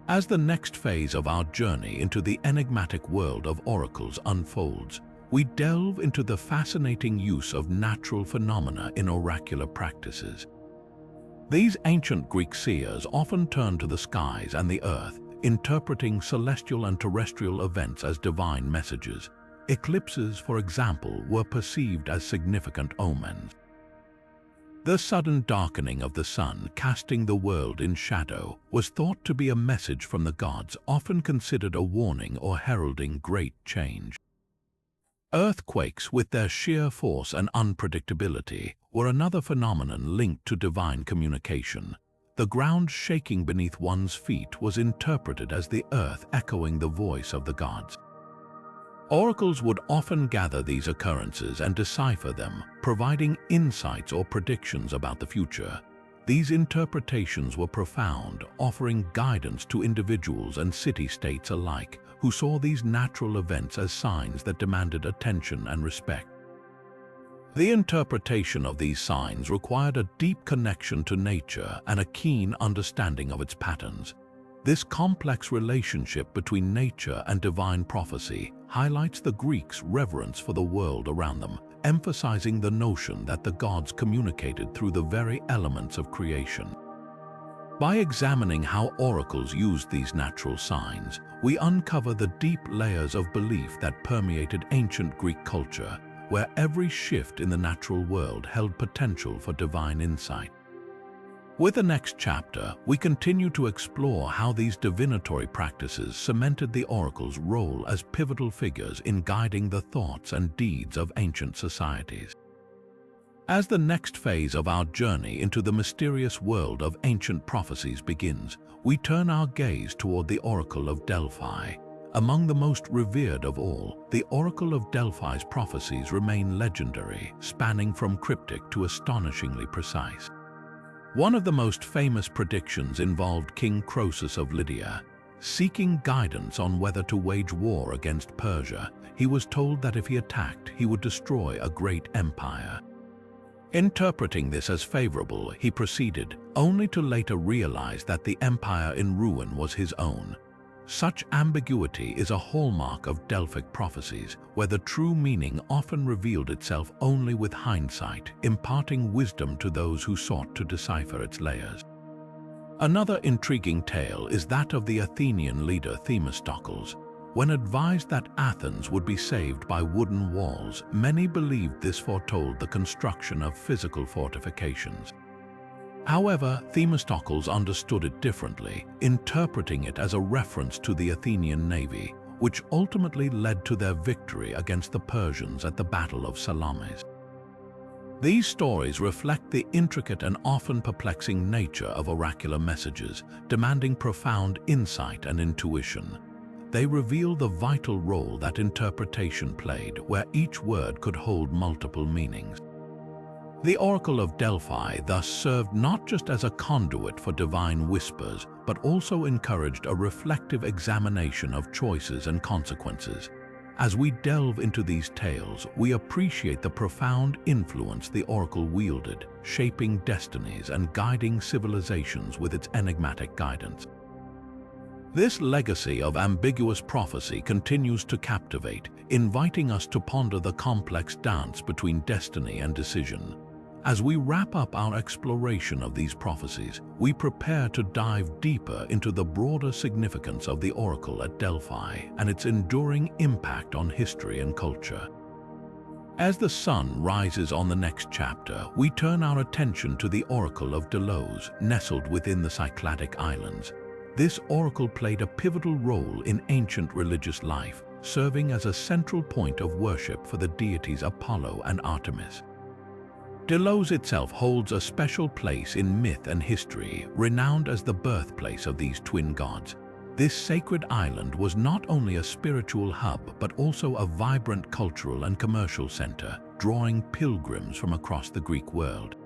As the next phase of our journey into the enigmatic world of oracles unfolds, we delve into the fascinating use of natural phenomena in oracular practices. These ancient Greek seers often turned to the skies and the earth, interpreting celestial and terrestrial events as divine messages. Eclipses, for example, were perceived as significant omens. The sudden darkening of the sun, casting the world in shadow, was thought to be a message from the gods, often considered a warning or heralding great change. Earthquakes, with their sheer force and unpredictability, were another phenomenon linked to divine communication. The ground shaking beneath one's feet was interpreted as the earth echoing the voice of the gods. Oracles would often gather these occurrences and decipher them, providing insights or predictions about the future. These interpretations were profound, offering guidance to individuals and city-states alike, who saw these natural events as signs that demanded attention and respect. The interpretation of these signs required a deep connection to nature and a keen understanding of its patterns. This complex relationship between nature and divine prophecy highlights the Greeks' reverence for the world around them, emphasizing the notion that the gods communicated through the very elements of creation. By examining how oracles used these natural signs, we uncover the deep layers of belief that permeated ancient Greek culture, where every shift in the natural world held potential for divine insight. With the next chapter, we continue to explore how these divinatory practices cemented the oracle's role as pivotal figures in guiding the thoughts and deeds of ancient societies. As the next phase of our journey into the mysterious world of ancient prophecies begins, we turn our gaze toward the Oracle of Delphi. Among the most revered of all, the Oracle of Delphi's prophecies remain legendary, spanning from cryptic to astonishingly precise. One of the most famous predictions involved King Croesus of Lydia. Seeking guidance on whether to wage war against Persia, he was told that if he attacked, he would destroy a great empire. Interpreting this as favorable, he proceeded, only to later realize that the empire in ruin was his own. Such ambiguity is a hallmark of Delphic prophecies, where the true meaning often revealed itself only with hindsight, imparting wisdom to those who sought to decipher its layers. Another intriguing tale is that of the Athenian leader Themistocles. When advised that Athens would be saved by wooden walls, many believed this foretold the construction of physical fortifications. However, Themistocles understood it differently, interpreting it as a reference to the Athenian navy, which ultimately led to their victory against the Persians at the Battle of Salamis. These stories reflect the intricate and often perplexing nature of oracular messages, demanding profound insight and intuition. They reveal the vital role that interpretation played, where each word could hold multiple meanings. The Oracle of Delphi thus served not just as a conduit for divine whispers, but also encouraged a reflective examination of choices and consequences. As we delve into these tales, we appreciate the profound influence the oracle wielded, shaping destinies and guiding civilizations with its enigmatic guidance. This legacy of ambiguous prophecy continues to captivate, inviting us to ponder the complex dance between destiny and decision. As we wrap up our exploration of these prophecies, we prepare to dive deeper into the broader significance of the Oracle at Delphi and its enduring impact on history and culture. As the sun rises on the next chapter, we turn our attention to the Oracle of Delos, nestled within the Cycladic Islands. This oracle played a pivotal role in ancient religious life, serving as a central point of worship for the deities Apollo and Artemis. Delos itself holds a special place in myth and history, renowned as the birthplace of these twin gods. This sacred island was not only a spiritual hub, but also a vibrant cultural and commercial center, drawing pilgrims from across the Greek world.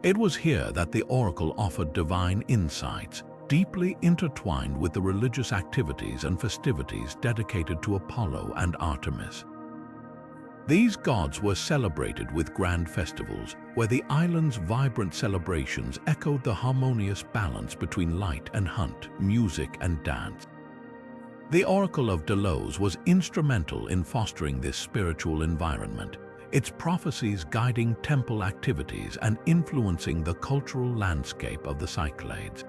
It was here that the oracle offered divine insights, deeply intertwined with the religious activities and festivities dedicated to Apollo and Artemis. These gods were celebrated with grand festivals, where the island's vibrant celebrations echoed the harmonious balance between light and hunt, music and dance. The Oracle of Delos was instrumental in fostering this spiritual environment, its prophecies guiding temple activities and influencing the cultural landscape of the Cyclades.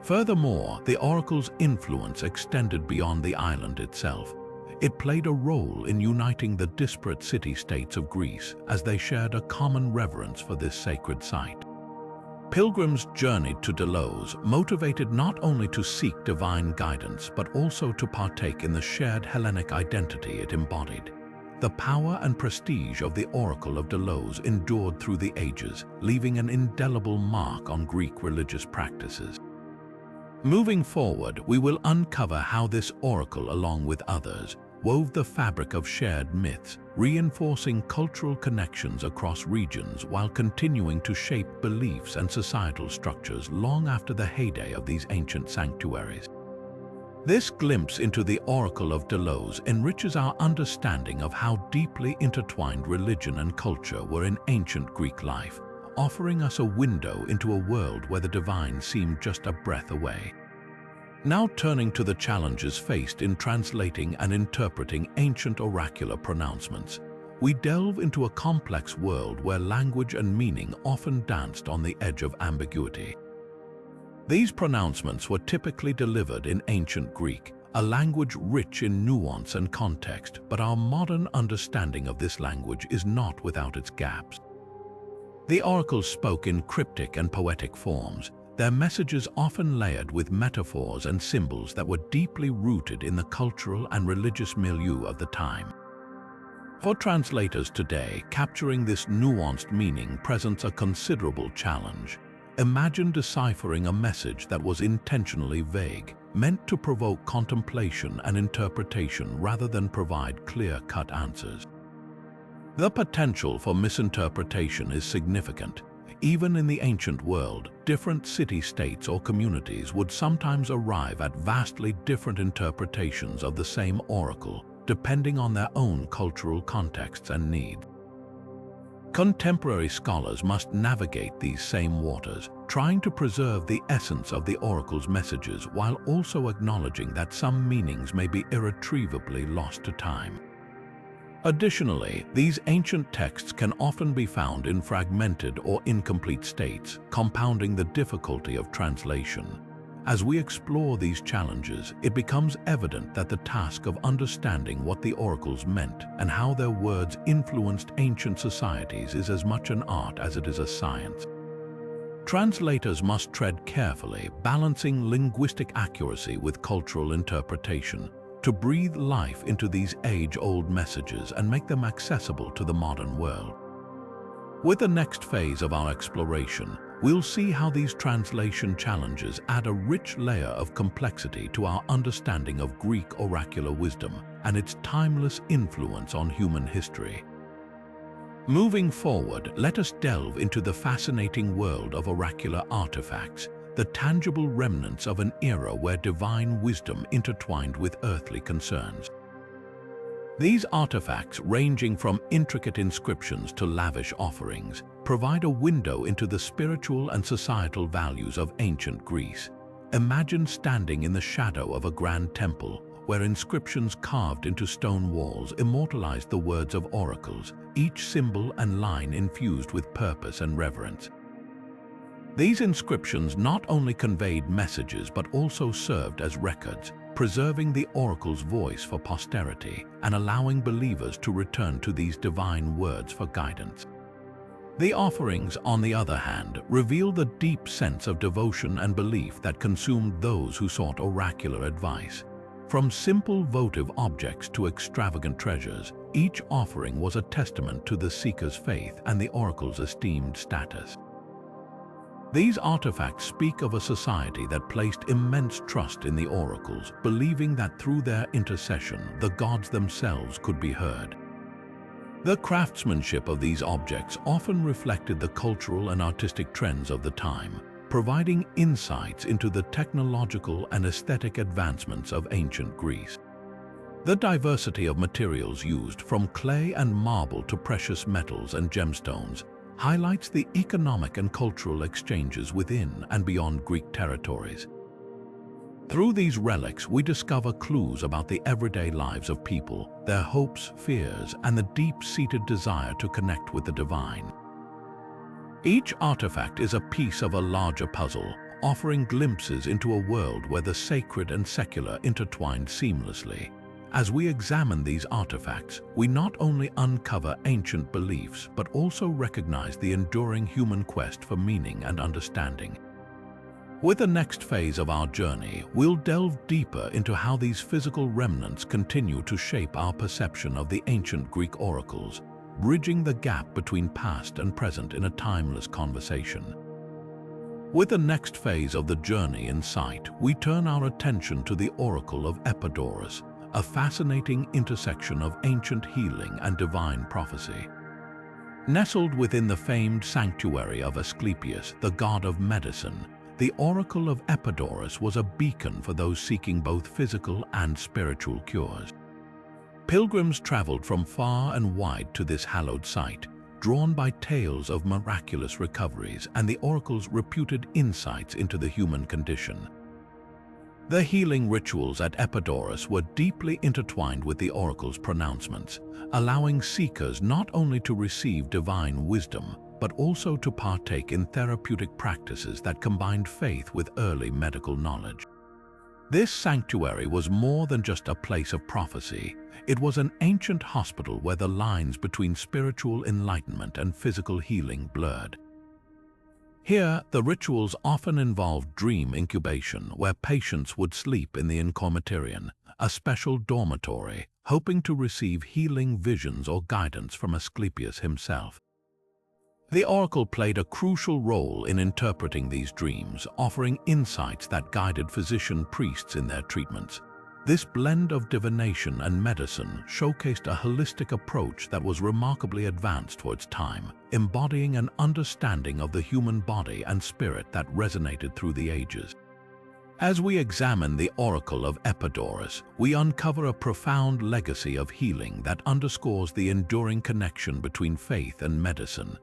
Furthermore, the oracle's influence extended beyond the island itself. It played a role in uniting the disparate city-states of Greece as they shared a common reverence for this sacred site. Pilgrims journeyed to Delos, motivated not only to seek divine guidance but also to partake in the shared Hellenic identity it embodied. The power and prestige of the Oracle of Delos endured through the ages, leaving an indelible mark on Greek religious practices. Moving forward, we will uncover how this oracle, along with others, wove the fabric of shared myths, reinforcing cultural connections across regions while continuing to shape beliefs and societal structures long after the heyday of these ancient sanctuaries. This glimpse into the Oracle of Delos enriches our understanding of how deeply intertwined religion and culture were in ancient Greek life, offering us a window into a world where the divine seemed just a breath away. Now turning to the challenges faced in translating and interpreting ancient oracular pronouncements, we delve into a complex world where language and meaning often danced on the edge of ambiguity. These pronouncements were typically delivered in ancient Greek, a language rich in nuance and context, but our modern understanding of this language is not without its gaps. The oracles spoke in cryptic and poetic forms, their messages often layered with metaphors and symbols that were deeply rooted in the cultural and religious milieu of the time. For translators today, capturing this nuanced meaning presents a considerable challenge. Imagine deciphering a message that was intentionally vague, meant to provoke contemplation and interpretation rather than provide clear-cut answers. The potential for misinterpretation is significant. Even in the ancient world, different city-states or communities would sometimes arrive at vastly different interpretations of the same oracle, depending on their own cultural contexts and needs. Contemporary scholars must navigate these same waters, trying to preserve the essence of the oracle's messages while also acknowledging that some meanings may be irretrievably lost to time. Additionally, these ancient texts can often be found in fragmented or incomplete states, compounding the difficulty of translation. As we explore these challenges, it becomes evident that the task of understanding what the oracles meant and how their words influenced ancient societies is as much an art as it is a science. Translators must tread carefully, balancing linguistic accuracy with cultural interpretation, to breathe life into these age-old messages and make them accessible to the modern world. With the next phase of our exploration, we'll see how these translation challenges add a rich layer of complexity to our understanding of Greek oracular wisdom and its timeless influence on human history. Moving forward, let us delve into the fascinating world of oracular artifacts, the tangible remnants of an era where divine wisdom intertwined with earthly concerns. These artifacts, ranging from intricate inscriptions to lavish offerings, provide a window into the spiritual and societal values of ancient Greece. Imagine standing in the shadow of a grand temple, where inscriptions carved into stone walls immortalized the words of oracles, each symbol and line infused with purpose and reverence. These inscriptions not only conveyed messages but also served as records, preserving the oracle's voice for posterity and allowing believers to return to these divine words for guidance. The offerings, on the other hand, reveal the deep sense of devotion and belief that consumed those who sought oracular advice. From simple votive objects to extravagant treasures, each offering was a testament to the seeker's faith and the oracle's esteemed status. These artifacts speak of a society that placed immense trust in the oracles, believing that through their intercession, the gods themselves could be heard. The craftsmanship of these objects often reflected the cultural and artistic trends of the time, providing insights into the technological and aesthetic advancements of ancient Greece. The diversity of materials used, from clay and marble to precious metals and gemstones, highlights the economic and cultural exchanges within and beyond Greek territories. Through these relics, we discover clues about the everyday lives of people, their hopes, fears, and the deep-seated desire to connect with the divine. Each artifact is a piece of a larger puzzle, offering glimpses into a world where the sacred and secular intertwined seamlessly. As we examine these artifacts, we not only uncover ancient beliefs but also recognize the enduring human quest for meaning and understanding. With the next phase of our journey, we'll delve deeper into how these physical remnants continue to shape our perception of the ancient Greek oracles, bridging the gap between past and present in a timeless conversation. With the next phase of the journey in sight, we turn our attention to the Oracle of Epidaurus, a fascinating intersection of ancient healing and divine prophecy. Nestled within the famed sanctuary of Asclepius, the god of medicine, the Oracle of Epidaurus was a beacon for those seeking both physical and spiritual cures. Pilgrims traveled from far and wide to this hallowed site, drawn by tales of miraculous recoveries and the oracle's reputed insights into the human condition. The healing rituals at Epidaurus were deeply intertwined with the oracle's pronouncements, allowing seekers not only to receive divine wisdom, but also to partake in therapeutic practices that combined faith with early medical knowledge. This sanctuary was more than just a place of prophecy. It was an ancient hospital where the lines between spiritual enlightenment and physical healing blurred. Here, the rituals often involved dream incubation, where patients would sleep in the encomaterion, a special dormitory, hoping to receive healing visions or guidance from Asclepius himself. The oracle played a crucial role in interpreting these dreams, offering insights that guided physician priests in their treatments. This blend of divination and medicine showcased a holistic approach that was remarkably advanced for its time, embodying an understanding of the human body and spirit that resonated through the ages. As we examine the Oracle of Epidaurus, we uncover a profound legacy of healing that underscores the enduring connection between faith and medicine.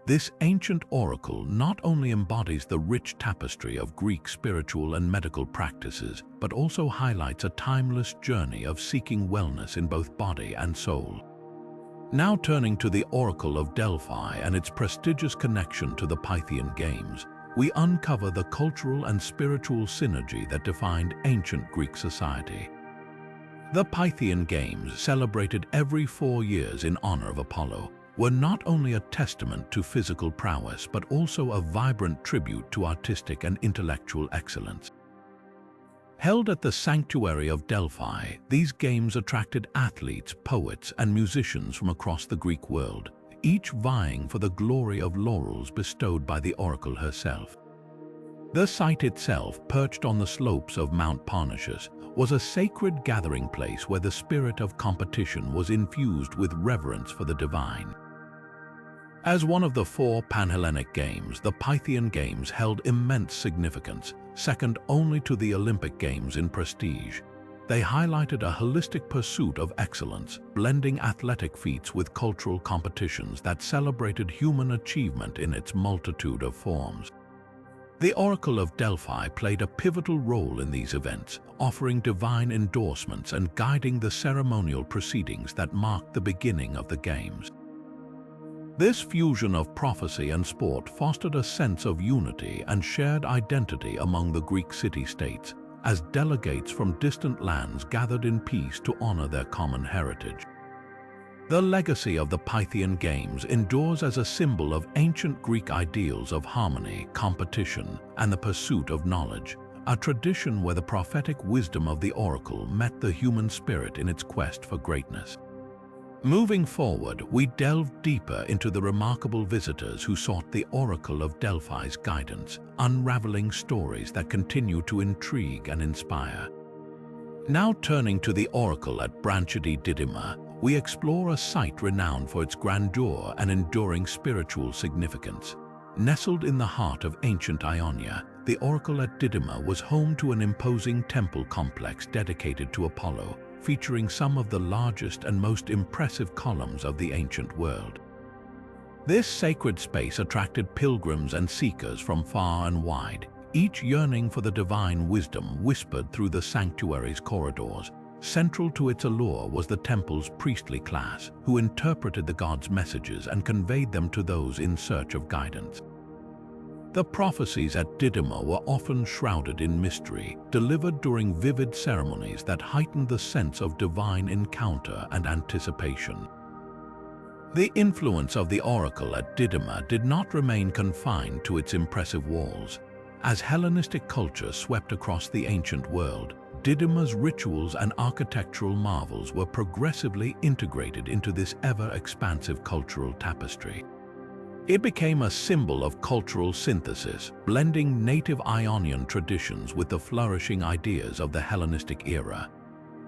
This ancient oracle not only embodies the rich tapestry of Greek spiritual and medical practices, but also highlights a timeless journey of seeking wellness in both body and soul. Now turning to the Oracle of Delphi and its prestigious connection to the Pythian games, we uncover the cultural and spiritual synergy that defined ancient Greek society. The Pythian games, celebrated every 4 years in honor of Apollo, were not only a testament to physical prowess but also a vibrant tribute to artistic and intellectual excellence. Held at the sanctuary of Delphi, these games attracted athletes, poets, and musicians from across the Greek world, each vying for the glory of laurels bestowed by the oracle herself. The site itself, perched on the slopes of Mount Parnassus, was a sacred gathering place where the spirit of competition was infused with reverence for the divine. As one of the 4 Panhellenic Games, the Pythian Games held immense significance, second only to the Olympic Games in prestige. They highlighted a holistic pursuit of excellence, blending athletic feats with cultural competitions that celebrated human achievement in its multitude of forms. The Oracle of Delphi played a pivotal role in these events, offering divine endorsements and guiding the ceremonial proceedings that marked the beginning of the Games. This fusion of prophecy and sport fostered a sense of unity and shared identity among the Greek city-states, as delegates from distant lands gathered in peace to honor their common heritage. The legacy of the Pythian Games endures as a symbol of ancient Greek ideals of harmony, competition, and the pursuit of knowledge, a tradition where the prophetic wisdom of the oracle met the human spirit in its quest for greatness. Moving forward, we delve deeper into the remarkable visitors who sought the Oracle of Delphi's guidance, unraveling stories that continue to intrigue and inspire. Now turning to the Oracle at Branchidi Didyma, we explore a site renowned for its grandeur and enduring spiritual significance. Nestled in the heart of ancient Ionia, the Oracle at Didyma was home to an imposing temple complex dedicated to Apollo, featuring some of the largest and most impressive columns of the ancient world. This sacred space attracted pilgrims and seekers from far and wide, each yearning for the divine wisdom whispered through the sanctuary's corridors. Central to its allure was the temple's priestly class, who interpreted the god's messages and conveyed them to those in search of guidance. The prophecies at Didyma were often shrouded in mystery, delivered during vivid ceremonies that heightened the sense of divine encounter and anticipation. The influence of the oracle at Didyma did not remain confined to its impressive walls. As Hellenistic culture swept across the ancient world, Didyma's rituals and architectural marvels were progressively integrated into this ever-expansive cultural tapestry. It became a symbol of cultural synthesis, blending native Ionian traditions with the flourishing ideas of the Hellenistic era.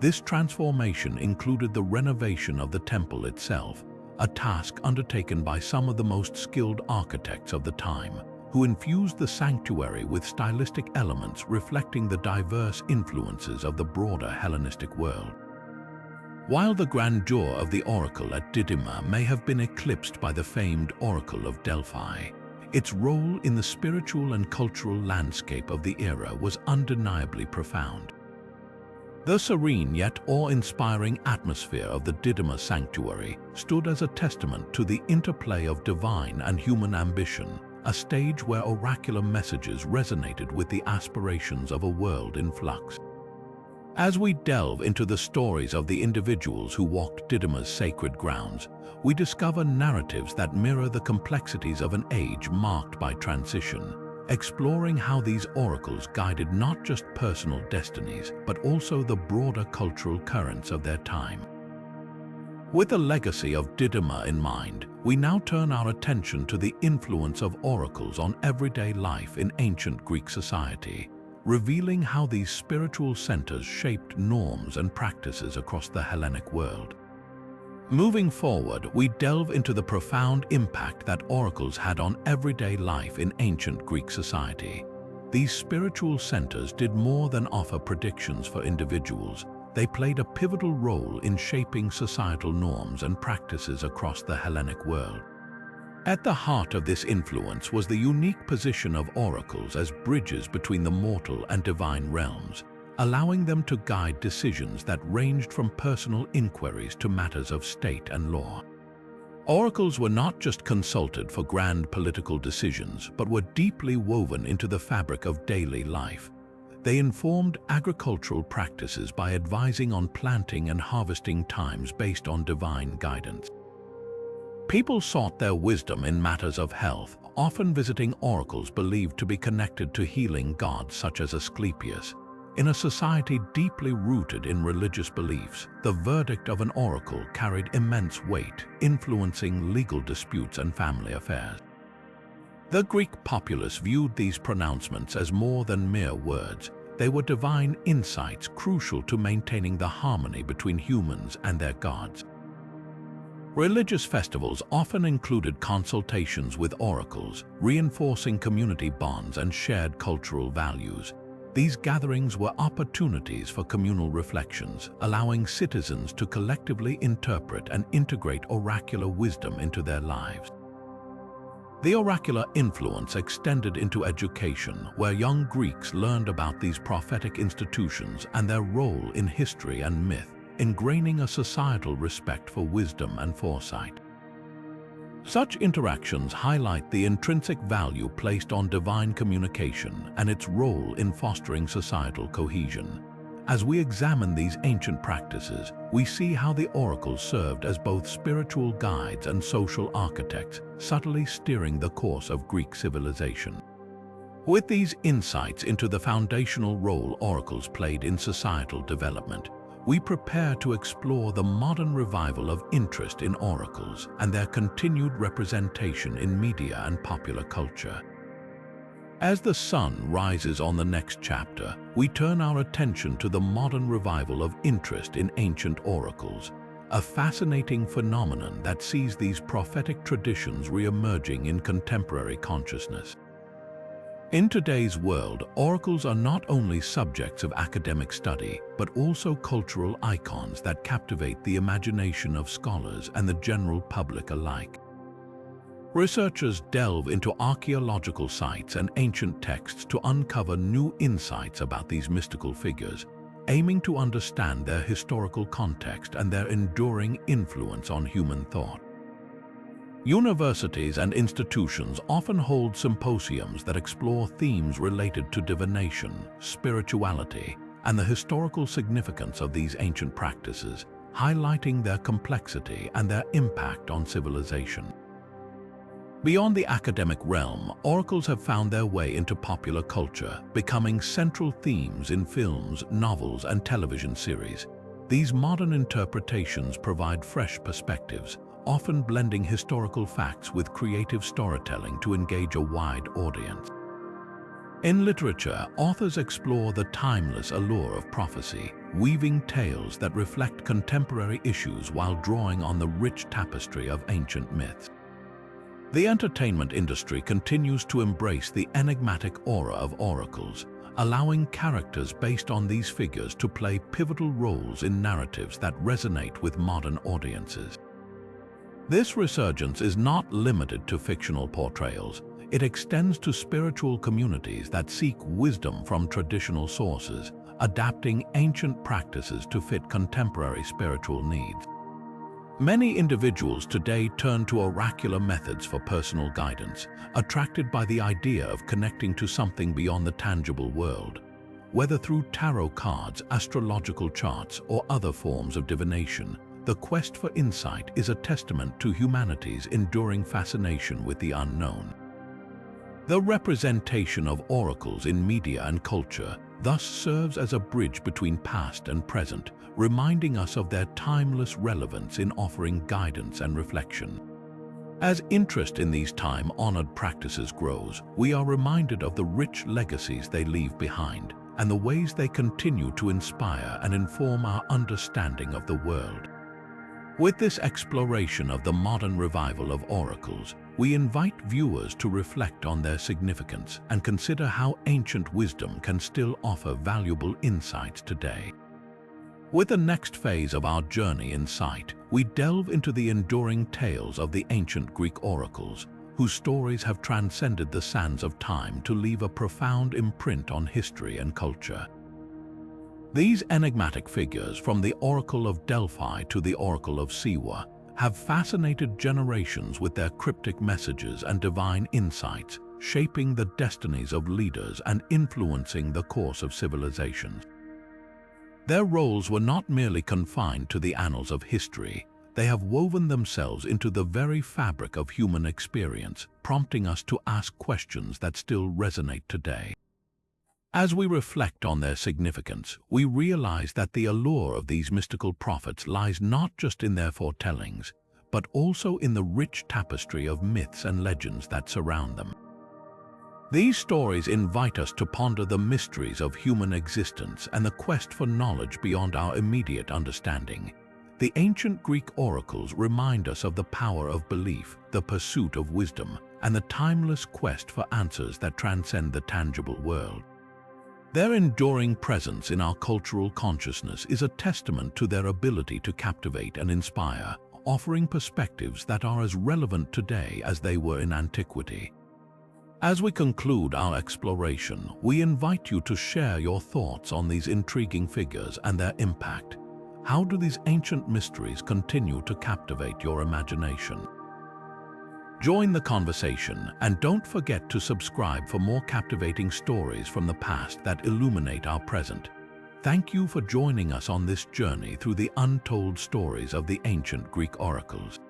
This transformation included the renovation of the temple itself, a task undertaken by some of the most skilled architects of the time, who infused the sanctuary with stylistic elements reflecting the diverse influences of the broader Hellenistic world. While the grandeur of the oracle at Didyma may have been eclipsed by the famed Oracle of Delphi, its role in the spiritual and cultural landscape of the era was undeniably profound. The serene yet awe-inspiring atmosphere of the Didyma sanctuary stood as a testament to the interplay of divine and human ambition, a stage where oracular messages resonated with the aspirations of a world in flux. As we delve into the stories of the individuals who walked Didyma's sacred grounds, we discover narratives that mirror the complexities of an age marked by transition, exploring how these oracles guided not just personal destinies, but also the broader cultural currents of their time. With the legacy of Didyma in mind, we now turn our attention to the influence of oracles on everyday life in ancient Greek society, revealing how these spiritual centers shaped norms and practices across the Hellenic world. Moving forward, we delve into the profound impact that oracles had on everyday life in ancient Greek society. These spiritual centers did more than offer predictions for individuals. They played a pivotal role in shaping societal norms and practices across the Hellenic world. At the heart of this influence was the unique position of oracles as bridges between the mortal and divine realms, allowing them to guide decisions that ranged from personal inquiries to matters of state and law. Oracles were not just consulted for grand political decisions, but were deeply woven into the fabric of daily life. They informed agricultural practices by advising on planting and harvesting times based on divine guidance. People sought their wisdom in matters of health, often visiting oracles believed to be connected to healing gods such as Asclepius. In a society deeply rooted in religious beliefs, the verdict of an oracle carried immense weight, influencing legal disputes and family affairs. The Greek populace viewed these pronouncements as more than mere words. They were divine insights crucial to maintaining the harmony between humans and their gods. Religious festivals often included consultations with oracles, reinforcing community bonds and shared cultural values. These gatherings were opportunities for communal reflections, allowing citizens to collectively interpret and integrate oracular wisdom into their lives. The oracular influence extended into education, where young Greeks learned about these prophetic institutions and their role in history and myth, ingraining a societal respect for wisdom and foresight. Such interactions highlight the intrinsic value placed on divine communication and its role in fostering societal cohesion. As we examine these ancient practices, we see how the oracles served as both spiritual guides and social architects, subtly steering the course of Greek civilization. With these insights into the foundational role oracles played in societal development, we prepare to explore the modern revival of interest in oracles and their continued representation in media and popular culture. As the sun rises on the next chapter, we turn our attention to the modern revival of interest in ancient oracles, a fascinating phenomenon that sees these prophetic traditions re-emerging in contemporary consciousness. In today's world, oracles are not only subjects of academic study, but also cultural icons that captivate the imagination of scholars and the general public alike. Researchers delve into archaeological sites and ancient texts to uncover new insights about these mystical figures, aiming to understand their historical context and their enduring influence on human thought. Universities and institutions often hold symposiums that explore themes related to divination, spirituality, and the historical significance of these ancient practices, highlighting their complexity and their impact on civilization. Beyond the academic realm, oracles have found their way into popular culture, becoming central themes in films, novels, and television series. These modern interpretations provide fresh perspectives, often blending historical facts with creative storytelling to engage a wide audience. In literature, authors explore the timeless allure of prophecy, weaving tales that reflect contemporary issues while drawing on the rich tapestry of ancient myths. The entertainment industry continues to embrace the enigmatic aura of oracles, allowing characters based on these figures to play pivotal roles in narratives that resonate with modern audiences. This resurgence is not limited to fictional portrayals. It extends to spiritual communities that seek wisdom from traditional sources, adapting ancient practices to fit contemporary spiritual needs. Many individuals today turn to oracular methods for personal guidance, attracted by the idea of connecting to something beyond the tangible world. Whether through tarot cards, astrological charts, or other forms of divination, the quest for insight is a testament to humanity's enduring fascination with the unknown. The representation of oracles in media and culture thus serves as a bridge between past and present, reminding us of their timeless relevance in offering guidance and reflection. As interest in these time-honored practices grows, we are reminded of the rich legacies they leave behind and the ways they continue to inspire and inform our understanding of the world. With this exploration of the modern revival of oracles, we invite viewers to reflect on their significance and consider how ancient wisdom can still offer valuable insights today. With the next phase of our journey in sight, we delve into the enduring tales of the ancient Greek oracles, whose stories have transcended the sands of time to leave a profound imprint on history and culture. These enigmatic figures, from the Oracle of Delphi to the Oracle of Siwa, have fascinated generations with their cryptic messages and divine insights, shaping the destinies of leaders and influencing the course of civilizations. Their roles were not merely confined to the annals of history. They have woven themselves into the very fabric of human experience, prompting us to ask questions that still resonate today. As we reflect on their significance, we realize that the allure of these mystical prophets lies not just in their foretellings, but also in the rich tapestry of myths and legends that surround them. These stories invite us to ponder the mysteries of human existence and the quest for knowledge beyond our immediate understanding. The ancient Greek oracles remind us of the power of belief, the pursuit of wisdom, and the timeless quest for answers that transcend the tangible world. Their enduring presence in our cultural consciousness is a testament to their ability to captivate and inspire, offering perspectives that are as relevant today as they were in antiquity. As we conclude our exploration, we invite you to share your thoughts on these intriguing figures and their impact. How do these ancient mysteries continue to captivate your imagination? Join the conversation and don't forget to subscribe for more captivating stories from the past that illuminate our present. Thank you for joining us on this journey through the untold stories of the ancient Greek oracles.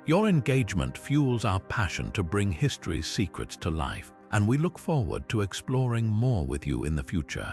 Your engagement fuels our passion to bring history's secrets to life, and we look forward to exploring more with you in the future.